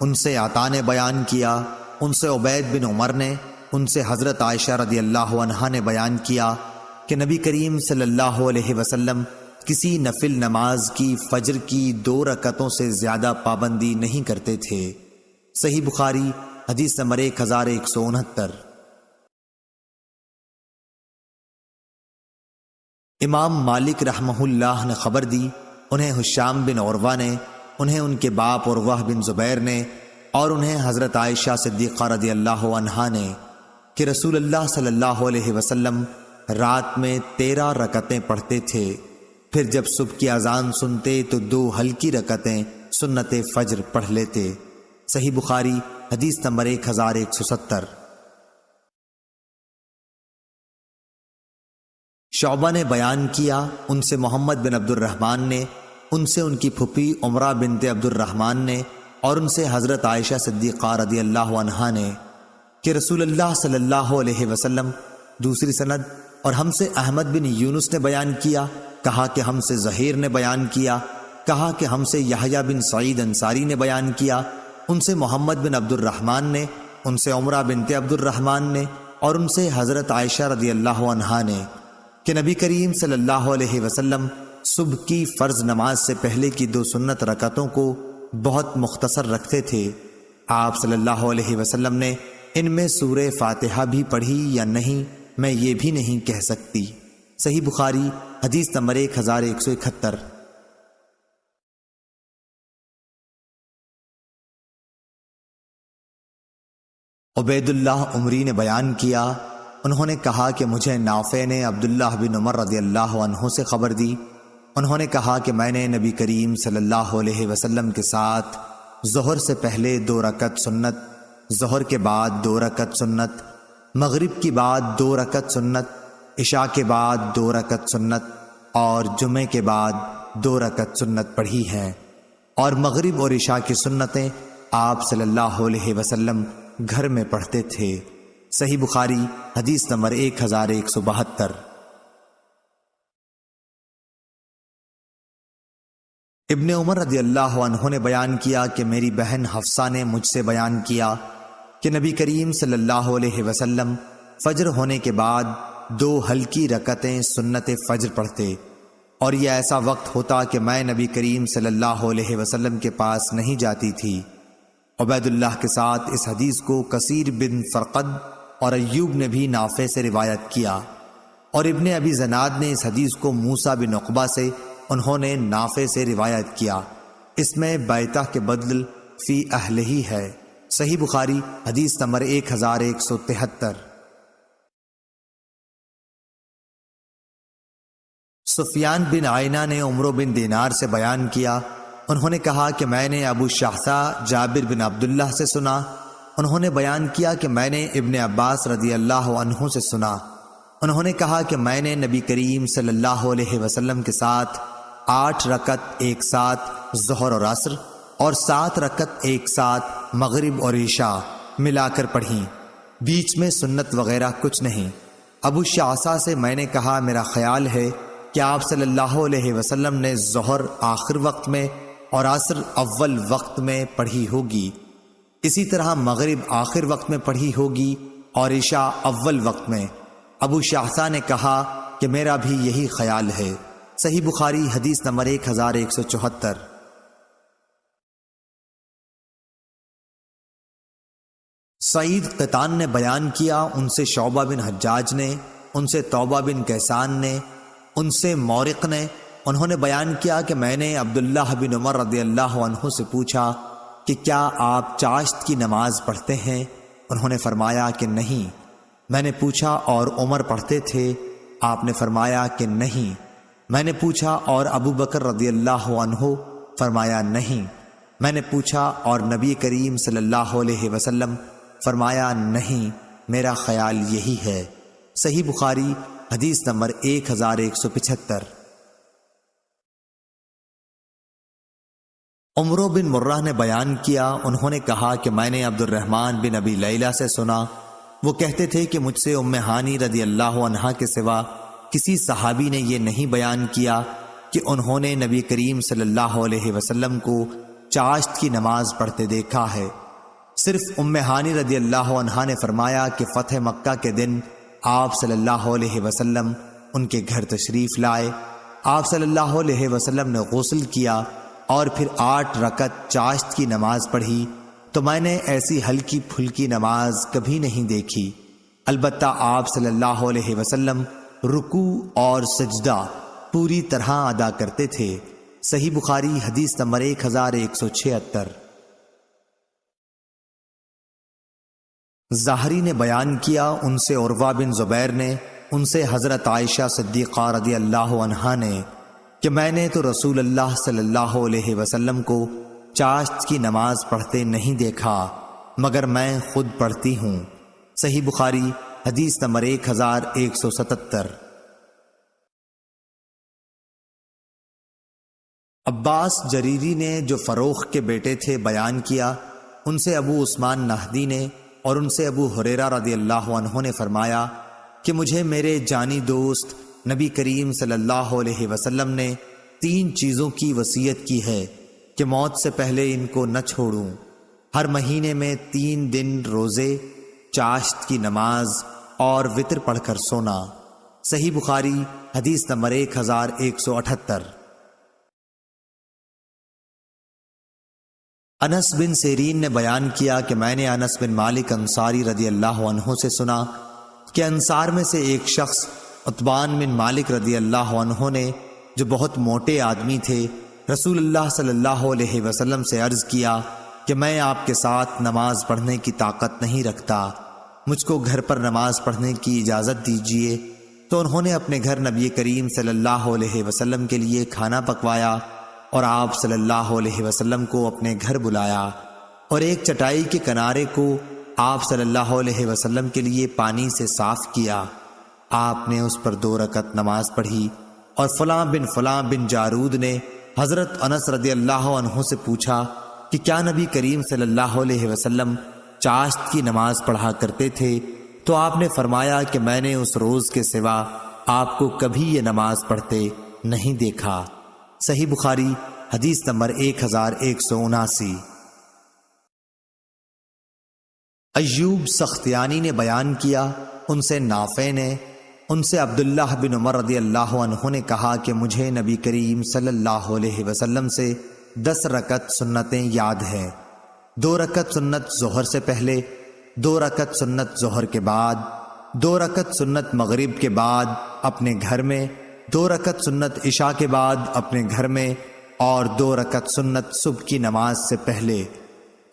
ان سے عطا نے بیان کیا، ان سے عبید بن عمر نے، ان سے حضرت عائشہ رضی اللہ عنہا نے بیان کیا کہ نبی کریم صلی اللہ علیہ وسلم کسی نفل نماز کی فجر کی 2 رکعتوں سے زیادہ پابندی نہیں کرتے تھے۔ صحیح بخاری حدیث نمبر 1169۔ امام مالک رحمہ اللہ نے خبر دی، انہیں ہشام بن عروہ نے، انہیں ان کے باپ عروہ بن زبیر نے، اور انہیں حضرت عائشہ صدیقہ رضی اللہ عنہا نے، کہ رسول اللہ صلی اللہ علیہ وسلم رات میں 13 رکعتیں پڑھتے تھے، پھر جب صبح کی اذان سنتے تو 2 ہلکی رکعتیں سنت فجر پڑھ لیتے۔ صحیح بخاری حدیث نمبر 1170۔ شعبہ نے بیان کیا، ان سے محمد بن عبد الرحمن نے، ان سے ان کی پھپھی عمرہ بنت عبد الرحمن نے، اور ان سے حضرت عائشہ صدیقہ رضی اللہ عنہا نے، کہ رسول اللہ صلی اللہ علیہ وسلم۔ دوسری سند، اور ہم سے احمد بن یونس نے بیان کیا، کہا کہ ہم سے زہیر نے بیان کیا، کہا کہ ہم سے یحییٰ بن سعید انصاری نے بیان کیا، ان سے محمد بن عبد الرحمن نے، ان سے عمرہ بنت عبد الرحمن نے، اور ان سے حضرت عائشہ رضی اللہ عنہا نے، کہ نبی کریم صلی اللہ علیہ وسلم صبح کی فرض نماز سے پہلے کی 2 سنت رکعتوں کو بہت مختصر رکھتے تھے۔ آپ صلی اللہ علیہ وسلم نے ان میں سورہ فاتحہ بھی پڑھی یا نہیں میں یہ بھی نہیں کہہ سکتی۔ صحیح بخاری حدیث نمبر 1171۔ عبید اللہ عمری نے بیان کیا، انہوں نے کہا کہ مجھے نافع نے عبداللہ بن عمر رضی اللہ عنہ سے خبر دی، انہوں نے کہا کہ میں نے نبی کریم صلی اللہ علیہ وسلم کے ساتھ ظہر سے پہلے 2 رکعت سنت، ظہر کے بعد 2 رکعت سنت، مغرب کی بعد 2 رکعت سنت، عشاء کے بعد 2 رکعت سنت، اور جمعے کے بعد 2 رکعت سنت پڑھی ہیں، اور مغرب اور عشاء کی سنتیں آپ صلی اللہ علیہ وسلم گھر میں پڑھتے تھے۔ صحیح بخاری حدیث نمبر 1172۔ ابن عمر رضی اللہ عنہ نے بیان کیا کہ میری بہن حفصہ نے مجھ سے بیان کیا کہ نبی کریم صلی اللہ علیہ وسلم فجر ہونے کے بعد 2 ہلکی رکعتیں سنت فجر پڑھتے، اور یہ ایسا وقت ہوتا کہ میں نبی کریم صلی اللہ علیہ وسلم کے پاس نہیں جاتی تھی۔ عبید اللہ کے ساتھ اس حدیث کو کثیر بن فرقد اور ایوب نے بھی نافع سے روایت کیا، اور ابن ابی زناد نے اس حدیث کو موسیٰ بن عقبہ سے، انہوں نے نافع سے روایت کیا، اس میں بیتہ کے بدل فی اہلہ ہے۔ صحیح بخاری حدیث نمبر 1173۔ سفیان بن عینہ نے عمرو بن دینار سے بیان کیا، انہوں نے کہا کہ میں نے ابو شاہثہ جابر بن عبداللہ سے سنا، انہوں نے بیان کیا کہ میں نے ابن عباس رضی اللہ عنہ سے سنا، انہوں نے کہا کہ میں نے نبی کریم صلی اللہ علیہ وسلم کے ساتھ 8 رکعت ایک ساتھ ظہر اور عصر اور 7 رکعت ایک ساتھ مغرب اور عشاء ملا کر پڑھیں، بیچ میں سنت وغیرہ کچھ نہیں۔ ابو شعثا سے میں نے کہا میرا خیال ہے کہ آپ صلی اللہ علیہ وسلم نے ظہر آخر وقت میں اور عصر اول وقت میں پڑھی ہوگی، اسی طرح مغرب آخر وقت میں پڑھی ہوگی اور عشاء اول وقت میں۔ ابو شعثا نے کہا کہ میرا بھی یہی خیال ہے۔ صحیح بخاری حدیث نمبر 1174۔ سعید قطان نے بیان کیا، ان سے شعبہ بن حجاج نے، ان سے توبہ بن کیسان نے، ان سے مورق نے، انہوں نے بیان کیا کہ میں نے عبداللہ بن عمر رضی اللہ عنہ سے پوچھا کہ کیا آپ چاشت کی نماز پڑھتے ہیں؟ انہوں نے فرمایا کہ نہیں۔ میں نے پوچھا اور عمر پڑھتے تھے؟ آپ نے فرمایا کہ نہیں۔ میں نے پوچھا اور ابو بکر رضی اللہ عنہ؟ فرمایا نہیں۔ میں نے پوچھا اور نبی کریم صلی اللہ علیہ وسلم؟ فرمایا نہیں، میرا خیال یہی ہے۔ صحیح بخاری حدیث نمبر 1175۔ عمرو بن مرہ نے بیان کیا، انہوں نے کہا کہ میں نے عبد الرحمن بن ابی لیلہ سے سنا، وہ کہتے تھے کہ مجھ سے ام ہانی رضی اللہ عنہا کے سوا کسی صحابی نے یہ نہیں بیان کیا کہ انہوں نے نبی کریم صلی اللہ علیہ وسلم کو چاشت کی نماز پڑھتے دیکھا ہے۔ صرف ام ہانی رضی اللہ عنہا نے فرمایا کہ فتح مکہ کے دن آپ صلی اللہ علیہ وسلم ان کے گھر تشریف لائے، آپ صلی اللہ علیہ وسلم نے غسل کیا اور پھر 8 رکعت چاشت کی نماز پڑھی، تو میں نے ایسی ہلکی پھلکی نماز کبھی نہیں دیکھی۔ البتہ آپ صلی اللہ علیہ وسلم رکوع اور سجدہ پوری طرح ادا کرتے تھے۔ صحیح بخاری حدیث نمبر 1176۔ ظاہری نے بیان کیا، ان سے عروہ بن زبیر نے، ان سے حضرت عائشہ صدیقہ رضی اللہ عنہا نے کہ میں نے تو رسول اللہ صلی اللہ علیہ وسلم کو چاشت کی نماز پڑھتے نہیں دیکھا مگر میں خود پڑھتی ہوں۔ صحیح بخاری حدیث نمبر 1177۔ عباس جریری نے جو فروخ کے بیٹے تھے بیان کیا، ان سے ابو عثمان نہدی نے اور ان سے ابو ہریرہ رضی اللہ عنہ نے فرمایا کہ مجھے میرے جانی دوست نبی کریم صلی اللہ علیہ وسلم نے 3 چیزوں کی وصیت کی ہے کہ موت سے پہلے ان کو نہ چھوڑوں۔ ہر مہینے میں 3 دن روزے، چاشت کی نماز اور وتر پڑھ کر سونا۔ صحیح بخاری حدیث نمبر 1178۔ انس بن سیرین نے بیان کیا کہ میں نے انس بن مالک انصاری رضی اللہ عنہ سے سنا کہ انصار میں سے ایک شخص عتبان بن مالک رضی اللہ عنہ نے، جو بہت موٹے آدمی تھے، رسول اللہ صلی اللہ علیہ وسلم سے عرض کیا کہ میں آپ کے ساتھ نماز پڑھنے کی طاقت نہیں رکھتا، مجھ کو گھر پر نماز پڑھنے کی اجازت دیجیے۔ تو انہوں نے اپنے گھر نبی کریم صلی اللہ علیہ وسلم کے لیے کھانا پکوایا اور آپ صلی اللہ علیہ وسلم کو اپنے گھر بلایا اور ایک چٹائی کے کنارے کو آپ صلی اللہ علیہ وسلم کے لیے پانی سے صاف کیا۔ آپ نے اس پر 2 رکعت نماز پڑھی اور فلاں بن جارود نے حضرت انس رضی اللہ عنہ سے پوچھا کہ کیا نبی کریم صلی اللہ علیہ وسلم چاشت کی نماز پڑھا کرتے تھے؟ تو آپ نے فرمایا کہ میں نے اس روز کے سوا آپ کو کبھی یہ نماز پڑھتے نہیں دیکھا۔ صحیح بخاری حدیث نمبر 1179۔ ایوب سختیانی نے بیان کیا، ان سے نافع نے، ان سے عبداللہ بن عمر رضی اللہ عنہ نے کہا کہ مجھے نبی کریم صلی اللہ علیہ وسلم سے 10 رکعت سنتیں یاد ہیں۔ 2 رکعت سنت ظہر سے پہلے، 2 رکعت سنت ظہر کے بعد، 2 رکعت سنت مغرب کے بعد اپنے گھر میں، 2 رکعت سنت عشاء کے بعد اپنے گھر میں، اور 2 رکعت سنت صبح کی نماز سے پہلے۔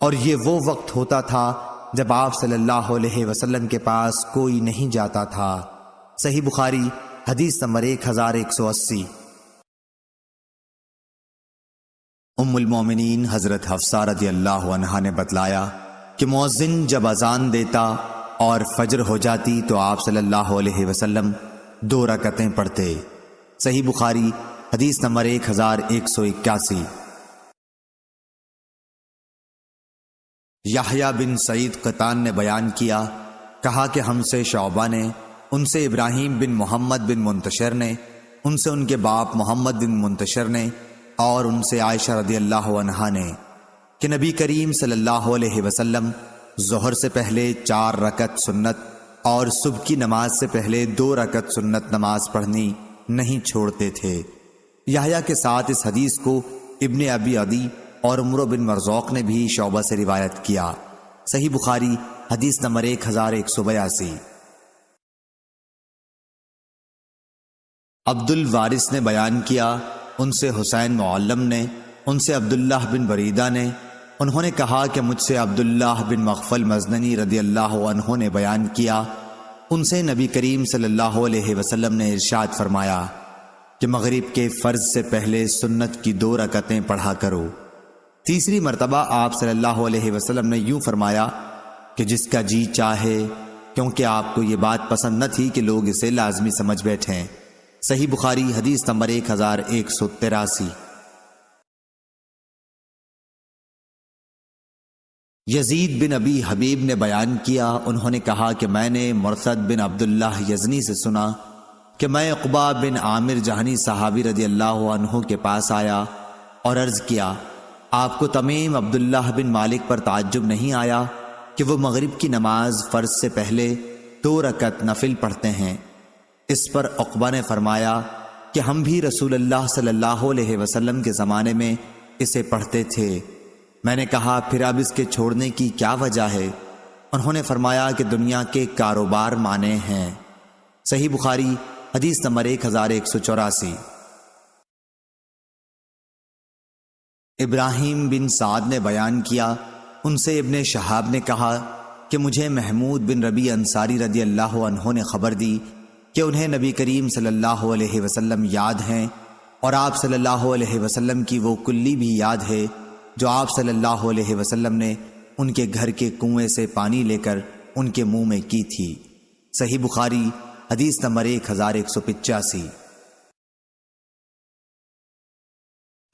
اور یہ وہ وقت ہوتا تھا جب آپ صلی اللہ علیہ وسلم کے پاس کوئی نہیں جاتا تھا۔ صحیح بخاری حدیث نمبر 1180۔ ام المومنین حضرت حفصہ رضی اللہ عنہا نے بتلایا کہ مؤذن جب اذان دیتا اور فجر ہو جاتی تو آپ صلی اللہ علیہ وسلم 2 رکعتیں پڑھتے۔ صحیح بخاری حدیث نمبر 1181۔ یحییٰ بن سعید قطان نے بیان کیا، کہا کہ ہم سے شعبہ نے، ان سے ابراہیم بن محمد بن منتشر نے، ان سے ان کے باپ محمد بن منتشر نے، اور ان سے عائشہ رضی اللہ عنہا نے کہ نبی کریم صلی اللہ علیہ وسلم ظہر سے پہلے 4 رکعت سنت اور صبح کی نماز سے پہلے 2 رکعت سنت نماز پڑھنی نہیں چھوڑتے تھے۔ یحییٰ کے ساتھ اس حدیث کو ابن ابی عدی اور عمرو بن مرزوق نے بھی شعبہ سے روایت کیا۔ صحیح بخاری حدیث نمبر 1182۔ عبد الوارث نے بیان کیا، ان سے حسین معلم نے، ان سے عبداللہ بن بریدہ نے، انہوں نے کہا کہ مجھ سے عبداللہ بن مغفل مزنی رضی اللہ عنہ نے بیان کیا، ان سے نبی کریم صلی اللہ علیہ وسلم نے ارشاد فرمایا کہ مغرب کے فرض سے پہلے سنت کی 2 رکعتیں پڑھا کرو۔ تیسری مرتبہ آپ صلی اللہ علیہ وسلم نے یوں فرمایا کہ جس کا جی چاہے، کیونکہ آپ کو یہ بات پسند نہ تھی کہ لوگ اسے لازمی سمجھ بیٹھیں۔ صحیح بخاری حدیث نمبر 1183۔ یزید بن ابی حبیب نے بیان کیا، انہوں نے کہا کہ میں نے مرثد بن عبداللہ یزنی سے سنا کہ میں عقبہ بن عامر جہنی صحابی رضی اللہ عنہ کے پاس آیا اور عرض کیا، آپ کو تمیم عبداللہ بن مالک پر تعجب نہیں آیا کہ وہ مغرب کی نماز فرض سے پہلے 2 رکعت نفل پڑھتے ہیں؟ اس پر عقبہ نے فرمایا کہ ہم بھی رسول اللہ صلی اللہ علیہ وسلم کے زمانے میں اسے پڑھتے تھے۔ میں نے کہا پھر اب اس کے چھوڑنے کی کیا وجہ ہے؟ انہوں نے فرمایا کہ دنیا کے کاروبار مانے ہیں۔ صحیح بخاری حدیث نمبر 1184۔ ابراہیم بن سعد نے بیان کیا، ان سے ابن شہاب نے کہا کہ مجھے محمود بن ربیع انصاری رضی اللہ عنہ نے خبر دی کہ انہیں نبی کریم صلی اللہ علیہ وسلم یاد ہیں، اور آپ صلی اللہ علیہ وسلم کی وہ کلی بھی یاد ہے جو آپ صلی اللہ علیہ وسلم نے ان کے گھر کے کنویں سے پانی لے کر ان کے منہ میں کی تھی۔ صحیح بخاری حدیث نمبر 1185۔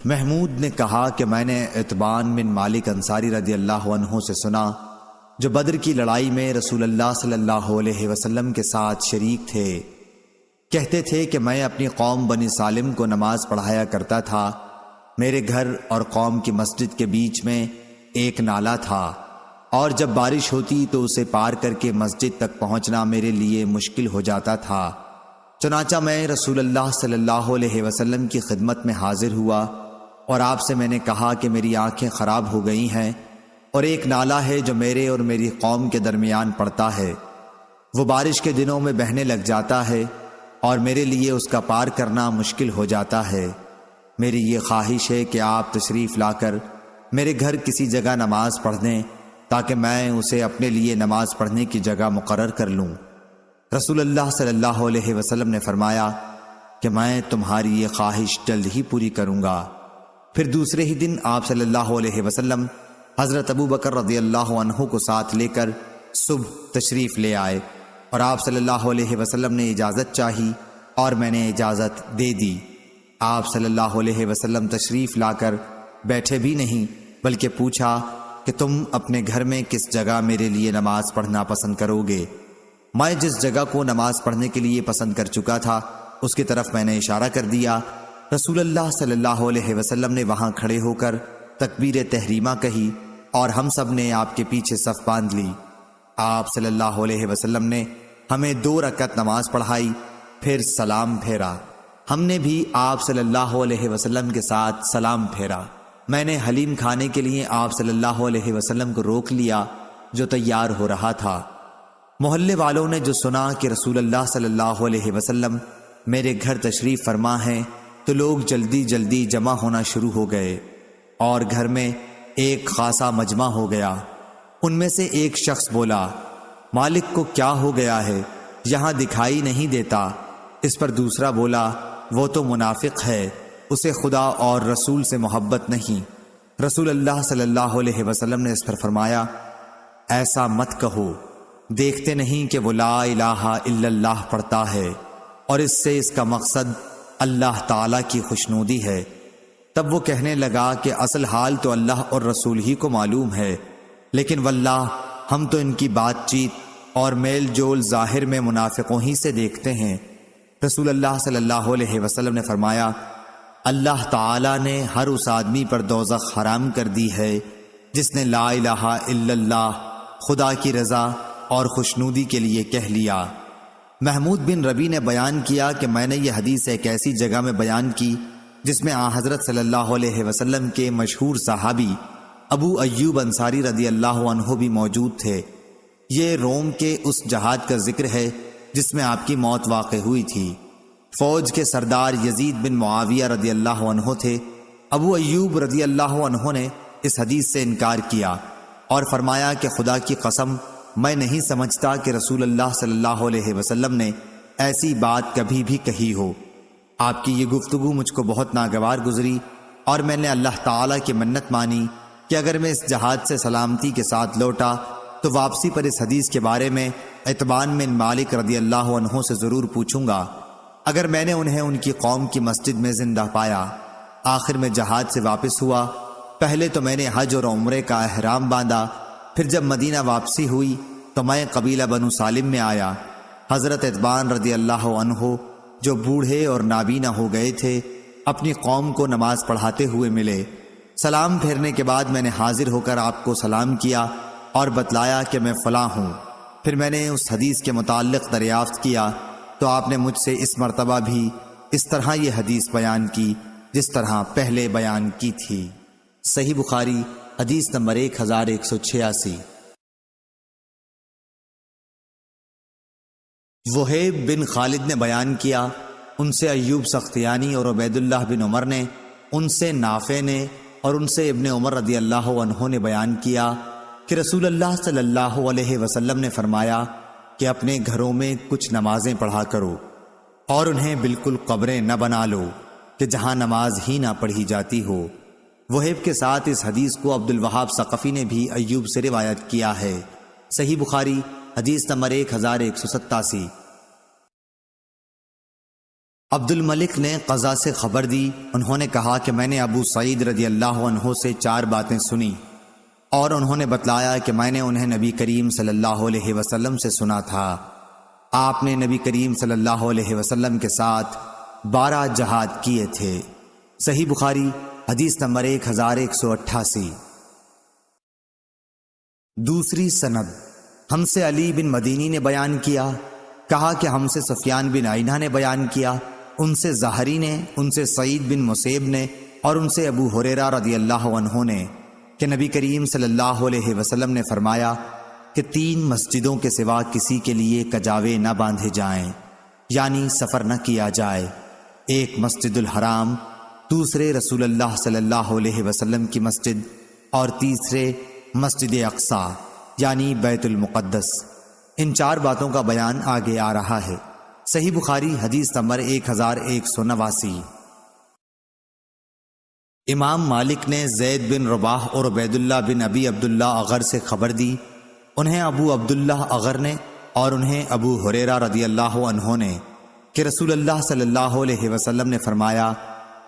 محمود نے کہا کہ میں نے عتبان بن مالک انصاری رضی اللہ عنہ سے سنا، جو بدر کی لڑائی میں رسول اللہ صلی اللہ علیہ وسلم کے ساتھ شریک تھے، کہتے تھے کہ میں اپنی قوم بنی سالم کو نماز پڑھایا کرتا تھا۔ میرے گھر اور قوم کی مسجد کے بیچ میں ایک نالا تھا، اور جب بارش ہوتی تو اسے پار کر کے مسجد تک پہنچنا میرے لیے مشکل ہو جاتا تھا۔ چنانچہ میں رسول اللہ صلی اللہ علیہ وسلم کی خدمت میں حاضر ہوا اور آپ سے میں نے کہا کہ میری آنکھیں خراب ہو گئی ہیں، اور ایک نالا ہے جو میرے اور میری قوم کے درمیان پڑتا ہے، وہ بارش کے دنوں میں بہنے لگ جاتا ہے اور میرے لیے اس کا پار کرنا مشکل ہو جاتا ہے۔ میری یہ خواہش ہے کہ آپ تشریف لا کر میرے گھر کسی جگہ نماز پڑھ دیں تاکہ میں اسے اپنے لیے نماز پڑھنے کی جگہ مقرر کر لوں۔ رسول اللہ صلی اللہ علیہ وسلم نے فرمایا کہ میں تمہاری یہ خواہش جلد ہی پوری کروں گا۔ پھر دوسرے ہی دن آپ صلی اللہ علیہ وسلم حضرت ابو بکر رضی اللہ عنہ کو ساتھ لے کر صبح تشریف لے آئے، اور آپ صلی اللہ علیہ وسلم نے اجازت چاہی اور میں نے اجازت دے دی۔ آپ صلی اللہ علیہ وسلم تشریف لا کر بیٹھے بھی نہیں، بلکہ پوچھا کہ تم اپنے گھر میں کس جگہ میرے لیے نماز پڑھنا پسند کرو گے؟ میں جس جگہ کو نماز پڑھنے کے لیے پسند کر چکا تھا اس کی طرف میں نے اشارہ کر دیا۔ رسول اللہ صلی اللہ علیہ وسلم نے وہاں کھڑے ہو کر تکبیر تحریمہ کہی اور ہم سب نے آپ کے پیچھے صف باندھ لی۔ آپ صلی اللہ علیہ وسلم نے ہمیں 2 رکعت نماز پڑھائی، پھر سلام پھیرا۔ ہم نے بھی آپ صلی اللہ علیہ وسلم کے ساتھ سلام پھیرا۔ میں نے حلیم کھانے کے لیے آپ صلی اللہ علیہ وسلم کو روک لیا جو تیار ہو رہا تھا۔ محلے والوں نے جو سنا کہ رسول اللہ صلی اللہ علیہ وسلم میرے گھر تشریف فرما ہیں تو لوگ جلدی جلدی جمع ہونا شروع ہو گئے اور گھر میں ایک خاصا مجمع ہو گیا۔ ان میں سے ایک شخص بولا، مالک کو کیا ہو گیا ہے، یہاں دکھائی نہیں دیتا۔ اس پر دوسرا بولا، وہ تو منافق ہے، اسے خدا اور رسول سے محبت نہیں۔ رسول اللہ صلی اللہ علیہ وسلم نے اس پر فرمایا، ایسا مت کہو، دیکھتے نہیں کہ وہ لا الہ الا اللہ پڑھتا ہے، اور اس سے اس کا مقصد اللہ تعالیٰ کی خوشنودی ہے۔ تب وہ کہنے لگا کہ اصل حال تو اللہ اور رسول ہی کو معلوم ہے، لیکن واللہ ہم تو ان کی بات چیت اور میل جول ظاہر میں منافقوں ہی سے دیکھتے ہیں۔ رسول اللہ صلی اللہ علیہ وسلم نے فرمایا، اللہ تعالیٰ نے ہر اس آدمی پر دوزخ حرام کر دی ہے جس نے لا الہ الا اللہ خدا کی رضا اور خوشنودی کے لیے کہہ لیا۔ محمود بن ربی نے بیان کیا کہ میں نے یہ حدیث ایک ایسی جگہ میں بیان کی جس میں آن حضرت صلی اللہ علیہ وسلم کے مشہور صحابی ابو ایوب انصاری رضی اللہ عنہ بھی موجود تھے۔ یہ روم کے اس جہاد کا ذکر ہے جس میں آپ کی موت واقع ہوئی تھی۔ فوج کے سردار یزید بن معاویہ رضی اللہ عنہ تھے۔ ابو ایوب رضی اللہ عنہ نے اس حدیث سے انکار کیا اور فرمایا کہ خدا کی قسم میں نہیں سمجھتا کہ رسول اللہ صلی اللہ علیہ وسلم نے ایسی بات کبھی بھی کہی ہو۔ آپ کی یہ گفتگو مجھ کو بہت ناگوار گزری اور میں نے اللہ تعالیٰ کی منت مانی کہ اگر میں اس جہاد سے سلامتی کے ساتھ لوٹا تو واپسی پر اس حدیث کے بارے میں اتبان بن مالک رضی اللہ عنہ سے ضرور پوچھوں گا۔ اگر میں نے انہیں ان کی قوم کی مسجد میں زندہ پایا۔ آخر میں جہاد سے واپس ہوا۔ پہلے تو میں نے حج اور عمرے کا احرام باندھا، پھر جب مدینہ واپسی ہوئی تو میں قبیلہ بنو سالم میں آیا۔ حضرت اتبان رضی اللہ عنہ جو بوڑھے اور نابینا ہو گئے تھے اپنی قوم کو نماز پڑھاتے ہوئے ملے۔ سلام پھیرنے کے بعد میں نے حاضر ہو کر آپ کو سلام کیا اور بتلایا کہ میں فلاں ہوں۔ پھر میں نے اس حدیث کے متعلق دریافت کیا تو آپ نے مجھ سے اس مرتبہ بھی اس طرح یہ حدیث بیان کی جس طرح پہلے بیان کی تھی۔ صحیح بخاری حدیث نمبر 1186۔ وہیب بن خالد نے بیان کیا، ان سے ایوب سختیانی اور عبید اللہ بن عمر نے، ان سے نافع نے اور ان سے ابن عمر رضی اللہ عنہ نے بیان کیا کہ رسول اللہ صلی اللہ علیہ وسلم نے فرمایا کہ اپنے گھروں میں کچھ نمازیں پڑھا کرو اور انہیں بالکل قبریں نہ بنا لو کہ جہاں نماز ہی نہ پڑھی جاتی ہو۔ وہیب کے ساتھ اس حدیث کو عبد الوہاب ثقفی نے بھی ایوب سے روایت کیا ہے۔ صحیح بخاری حدیث نمبر 1187۔ عبد الملک نے قضا سے خبر دی، انہوں نے کہا کہ میں نے ابو سعید رضی اللہ عنہ سے 4 باتیں سنی اور انہوں نے بتلایا کہ میں نے انہیں نبی کریم صلی اللہ علیہ وسلم سے سنا تھا۔ آپ نے نبی کریم صلی اللہ علیہ وسلم کے ساتھ 12 جہاد کیے تھے۔ صحیح بخاری حدیث نمبر 1188۔ دوسری سند، ہم سے علی بن مدینی نے بیان کیا، کہا کہ ہم سے سفیان بن عینہ نے بیان کیا، ان سے زہری نے، ان سے سعید بن مسیب نے اور ان سے ابو ہریرہ رضی اللہ عنہ نے کہ نبی کریم صلی اللہ علیہ وسلم نے فرمایا کہ 3 مسجدوں کے سوا کسی کے لیے کجاوے نہ باندھے جائیں، یعنی سفر نہ کیا جائے۔ ایک مسجد الحرام، دوسرے رسول اللہ صلی اللہ علیہ وسلم کی مسجد اور تیسرے مسجد اقصی یعنی بیت المقدس۔ ان 4 باتوں کا بیان آگے آ رہا ہے۔ صحیح بخاری حدیث نمبر 1189۔ امام مالک نے زید بن رباح اور عبید اللہ بن ابی عبداللہ اغر سے خبر دی، انہیں ابو عبداللہ اغر نے اور انہیں ابو ہریرہ رضی اللہ عنہ نے کہ رسول اللہ صلی اللہ علیہ وسلم نے فرمایا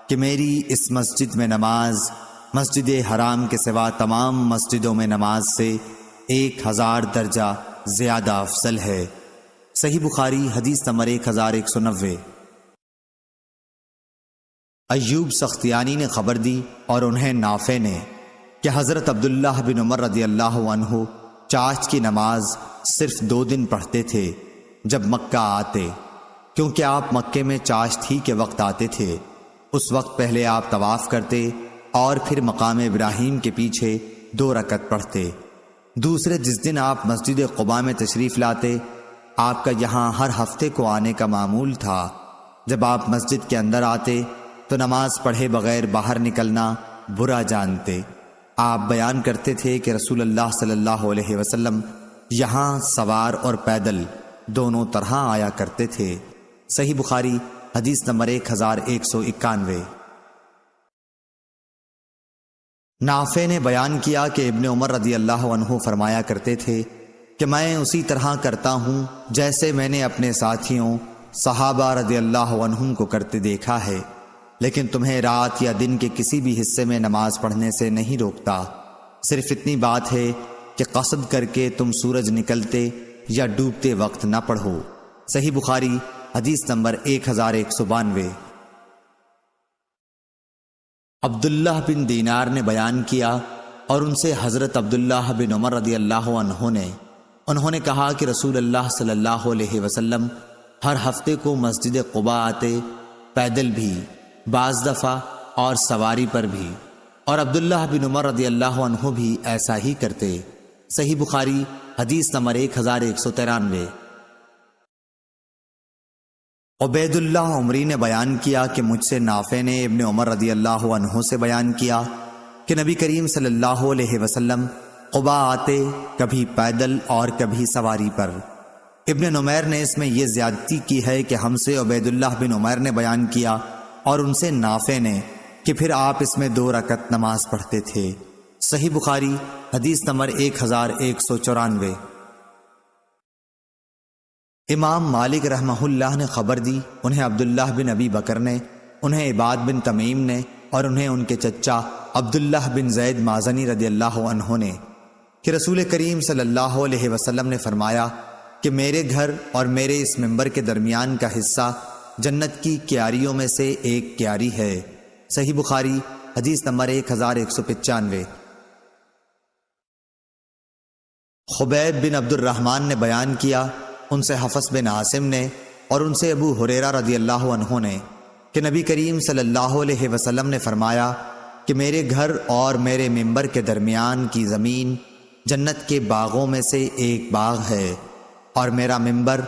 کہ میری اس مسجد میں نماز مسجد حرام کے سوا تمام مسجدوں میں نماز سے 1000 درجہ زیادہ افضل ہے۔ صحیح بخاری حدیث نمبر 1190۔ ایوب سختیانی نے خبر دی اور انہیں نافع نے کہ حضرت عبداللہ بن عمر رضی اللہ عنہ چاشت کی نماز صرف 2 دن پڑھتے تھے جب مکہ آتے، کیونکہ آپ مکے میں چاشت ہی کے وقت آتے تھے۔ اس وقت پہلے آپ طواف کرتے اور پھر مقام ابراہیم کے پیچھے 2 رکعت پڑھتے۔ دوسرے جس دن آپ مسجد قباء میں تشریف لاتے، آپ کا یہاں ہر ہفتے کو آنے کا معمول تھا۔ جب آپ مسجد کے اندر آتے تو نماز پڑھے بغیر باہر نکلنا برا جانتے۔ آپ بیان کرتے تھے کہ رسول اللہ صلی اللہ علیہ وسلم یہاں سوار اور پیدل دونوں طرح آیا کرتے تھے۔ صحیح بخاری حدیث نمبر 1191۔ نافع نے بیان کیا کہ ابن عمر رضی اللہ عنہ فرمایا کرتے تھے کہ میں اسی طرح کرتا ہوں جیسے میں نے اپنے ساتھیوں صحابہ رضی اللہ عنہم کو کرتے دیکھا ہے، لیکن تمہیں رات یا دن کے کسی بھی حصے میں نماز پڑھنے سے نہیں روکتا، صرف اتنی بات ہے کہ قصد کر کے تم سورج نکلتے یا ڈوبتے وقت نہ پڑھو۔ صحیح بخاری حدیث نمبر 1192۔ عبداللہ بن دینار نے بیان کیا اور ان سے حضرت عبداللہ بن عمر رضی اللہ عنہ نے انہوں نے کہا کہ رسول اللہ صلی اللہ علیہ وسلم ہر ہفتے کو مسجد قباء آتے، پیدل بھی، بعض دفعہ اور سواری پر بھی، اور عبداللہ بن عمر رضی اللہ عنہ بھی ایسا ہی کرتے۔ صحیح بخاری حدیث نمبر 1193۔ عبید اللہ عمری نے بیان کیا کہ مجھ سے نافع نے ابن عمر رضی اللہ عنہ سے بیان کیا کہ نبی کریم صلی اللہ علیہ وسلم قباء آتے، کبھی پیدل اور کبھی سواری پر۔ ابن نمیر نے اس میں یہ زیادتی کی ہے کہ ہم سے عبید اللہ بن عمیر نے بیان کیا اور ان سے نافع نے کہ پھر آپ اس میں 2 رکعت نماز پڑھتے تھے۔ صحیح بخاری حدیث نمبر 1194۔ امام مالک رحمہ اللہ نے خبر دی، انہیں عبداللہ بن ابی بکر نے، انہیں عباد بن تمیم نے، اور انہیں ان کے چچا عبداللہ بن زید مازنی رضی اللہ عنہ نے کہ رسول کریم صلی اللہ علیہ وسلم نے فرمایا کہ میرے گھر اور میرے اس منبر کے درمیان کا حصہ جنت کی کیاریوں میں سے ایک کیاری ہے۔ صحیح بخاری حدیث نمبر 1195۔ خبیب بن عبد الرحمن نے بیان کیا، ان سے حفص بن عاصم نے اور ان سے ابو ہریرہ رضی اللہ عنہ نے کہ نبی کریم صلی اللہ علیہ وسلم نے فرمایا کہ میرے گھر اور میرے منبر کے درمیان کی زمین جنت کے باغوں میں سے ایک باغ ہے، اور میرا منبر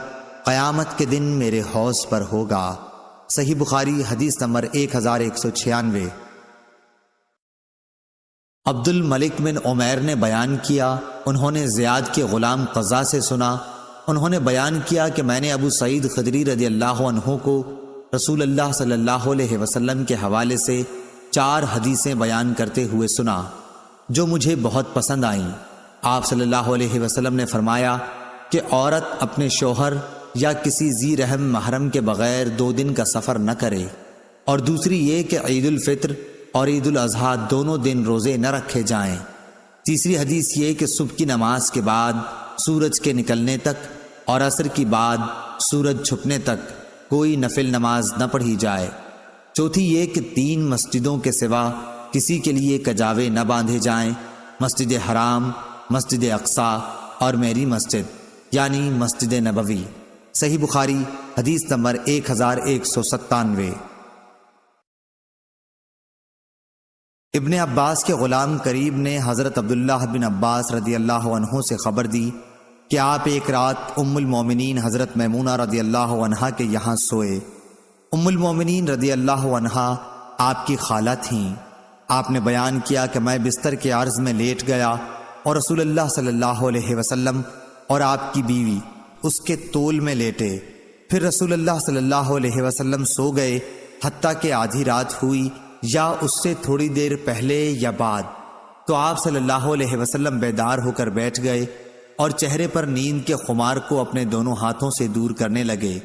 قیامت کے دن میرے حوض پر ہوگا۔ صحیح بخاری حدیث نمبر 1196۔ عبد الملک بن عمیر نے بیان کیا، انہوں نے زیاد کے غلام قزا سے سنا، انہوں نے بیان کیا کہ میں نے ابو سعید خدری رضی اللہ عنہ کو رسول اللہ صلی اللہ علیہ وسلم کے حوالے سے 4 حدیثیں بیان کرتے ہوئے سنا جو مجھے بہت پسند آئیں۔ آپ صلی اللہ علیہ وسلم نے فرمایا کہ عورت اپنے شوہر یا کسی ذی رحم محرم کے بغیر 2 دن کا سفر نہ کرے، اور دوسری یہ کہ عید الفطر اور عید الاضحیٰ دونوں دن روزے نہ رکھے جائیں۔ تیسری حدیث یہ کہ صبح کی نماز کے بعد سورج کے نکلنے تک اور عصر کی بعد سورج چھپنے تک کوئی نفل نماز نہ پڑھی جائے۔ چوتھی یہ کہ 3 مسجدوں کے سوا کسی کے لیے کجاوے نہ باندھے جائیں، مسجد حرام، مسجد اقصیٰ اور میری مسجد یعنی مسجد نبوی۔ صحیح بخاری حدیث نمبر 1197۔ ابن عباس کے غلام قریب نے حضرت عبداللہ بن عباس رضی اللہ عنہ سے خبر دی کہ آپ ایک رات ام المومنین حضرت میمونہ رضی اللہ عنہا کے یہاں سوئے۔ ام المومنین رضی اللہ عنہا آپ کی خالہ تھیں۔ آپ نے بیان کیا کہ میں بستر کے عرض میں لیٹ گیا اور رسول اللہ صلی اللہ علیہ وسلم اور آپ کی بیوی اس کے طول میں لیٹے، پھر رسول اللہ صلی اللہ علیہ وسلم سو گئے حتیٰ کہ آدھی رات ہوئی یا اس سے تھوڑی دیر پہلے یا بعد، تو آپ صلی اللہ علیہ وسلم بیدار ہو کر بیٹھ گئے اور چہرے پر نیند کے خمار کو اپنے دونوں ہاتھوں سے دور کرنے لگے،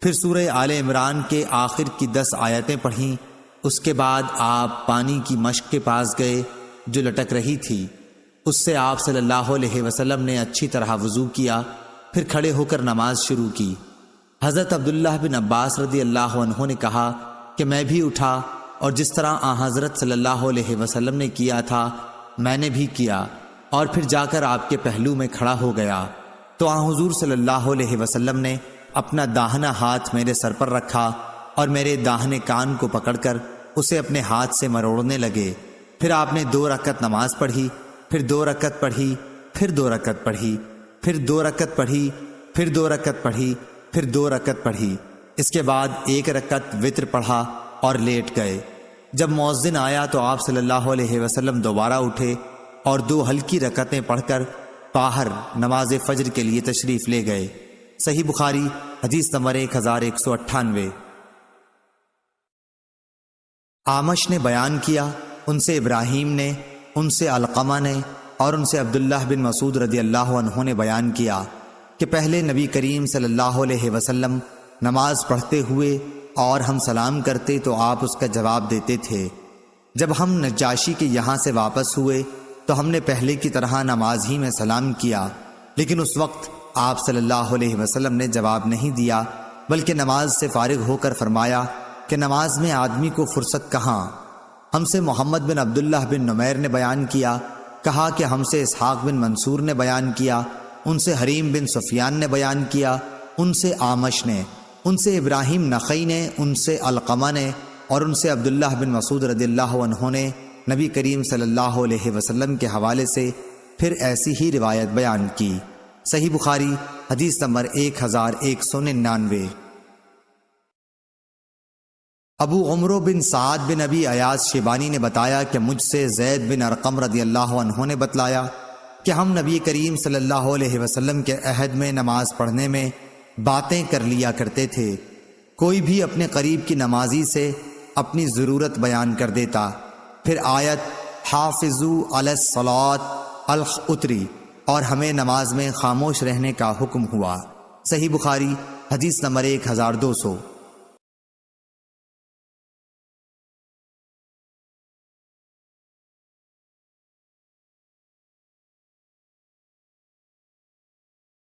پھر سورہ آل عمران کے آخر کی 10 آیتیں پڑھیں۔ اس کے بعد آپ پانی کی مشک کے پاس گئے جو لٹک رہی تھی، اس سے آپ صلی اللہ علیہ وسلم نے اچھی طرح وضو کیا، پھر کھڑے ہو کر نماز شروع کی۔ حضرت عبداللہ بن عباس رضی اللہ عنہ نے کہا کہ میں بھی اٹھا اور جس طرح حضرت صلی اللہ علیہ وسلم نے کیا تھا میں نے بھی کیا، اور پھر جا کر آپ کے پہلو میں کھڑا ہو گیا، تو حضور صلی اللہ علیہ وسلم نے اپنا داہنا ہاتھ میرے سر پر رکھا اور میرے داہنے کان کو پکڑ کر اسے اپنے ہاتھ سے مروڑنے لگے۔ پھر آپ نے 2 رکعت نماز پڑھی، پھر 2 رکعت پڑھی، پھر 2 رکعت پڑھی، پھر 2 رکعت پڑھی، پھر 2 رکعت پڑھی، پھر 2 رکعت پڑھی۔ اس کے بعد 1 رکعت وتر پڑھا اور لیٹ گئے۔ جب مؤذن آیا تو آپ صلی اللہ علیہ وسلم دوبارہ اٹھے اور 2 ہلکی رکعتیں پڑھ کر باہر نماز فجر کے لیے تشریف لے گئے۔ صحیح بخاری حدیث نمبر 1198۔ اعمش نے بیان کیا، ان سے ابراہیم نے، ان سے علقمہ نے اور ان سے عبداللہ بن مسعود رضی اللہ عنہ نے بیان کیا کہ پہلے نبی کریم صلی اللہ علیہ وسلم نماز پڑھتے ہوئے اور ہم سلام کرتے تو آپ اس کا جواب دیتے تھے۔ جب ہم نجاشی کے یہاں سے واپس ہوئے تو ہم نے پہلے کی طرح نماز ہی میں سلام کیا، لیکن اس وقت آپ صلی اللہ علیہ وسلم نے جواب نہیں دیا، بلکہ نماز سے فارغ ہو کر فرمایا کہ نماز میں آدمی کو فرصت کہاں۔ ہم سے محمد بن عبداللہ بن نمیر نے بیان کیا، کہا کہ ہم سے اسحاق بن منصور نے بیان کیا، ان سے حریم بن سفیان نے بیان کیا، ان سے آمش نے، ان سے ابراہیم نخعی نے، ان سے علقمہ نے، اور ان سے عبداللہ بن مسعود رضی اللہ عنہ نے نبی کریم صلی اللہ علیہ وسلم کے حوالے سے پھر ایسی ہی روایت بیان کی۔ صحیح بخاری حدیث نمبر 1199۔ ابو عمرو بن سعد بن ابی ایاز شیبانی نے بتایا کہ مجھ سے زید بن ارقم رضی اللہ عنہ نے بتلایا کہ ہم نبی کریم صلی اللہ علیہ وسلم کے عہد میں نماز پڑھنے میں باتیں کر لیا کرتے تھے۔ کوئی بھی اپنے قریب کی نمازی سے اپنی ضرورت بیان کر دیتا، پھر آیت حافظوا علی الصلاۃ اتری اور ہمیں نماز میں خاموش رہنے کا حکم ہوا۔ صحیح بخاری حدیث نمبر 1200۔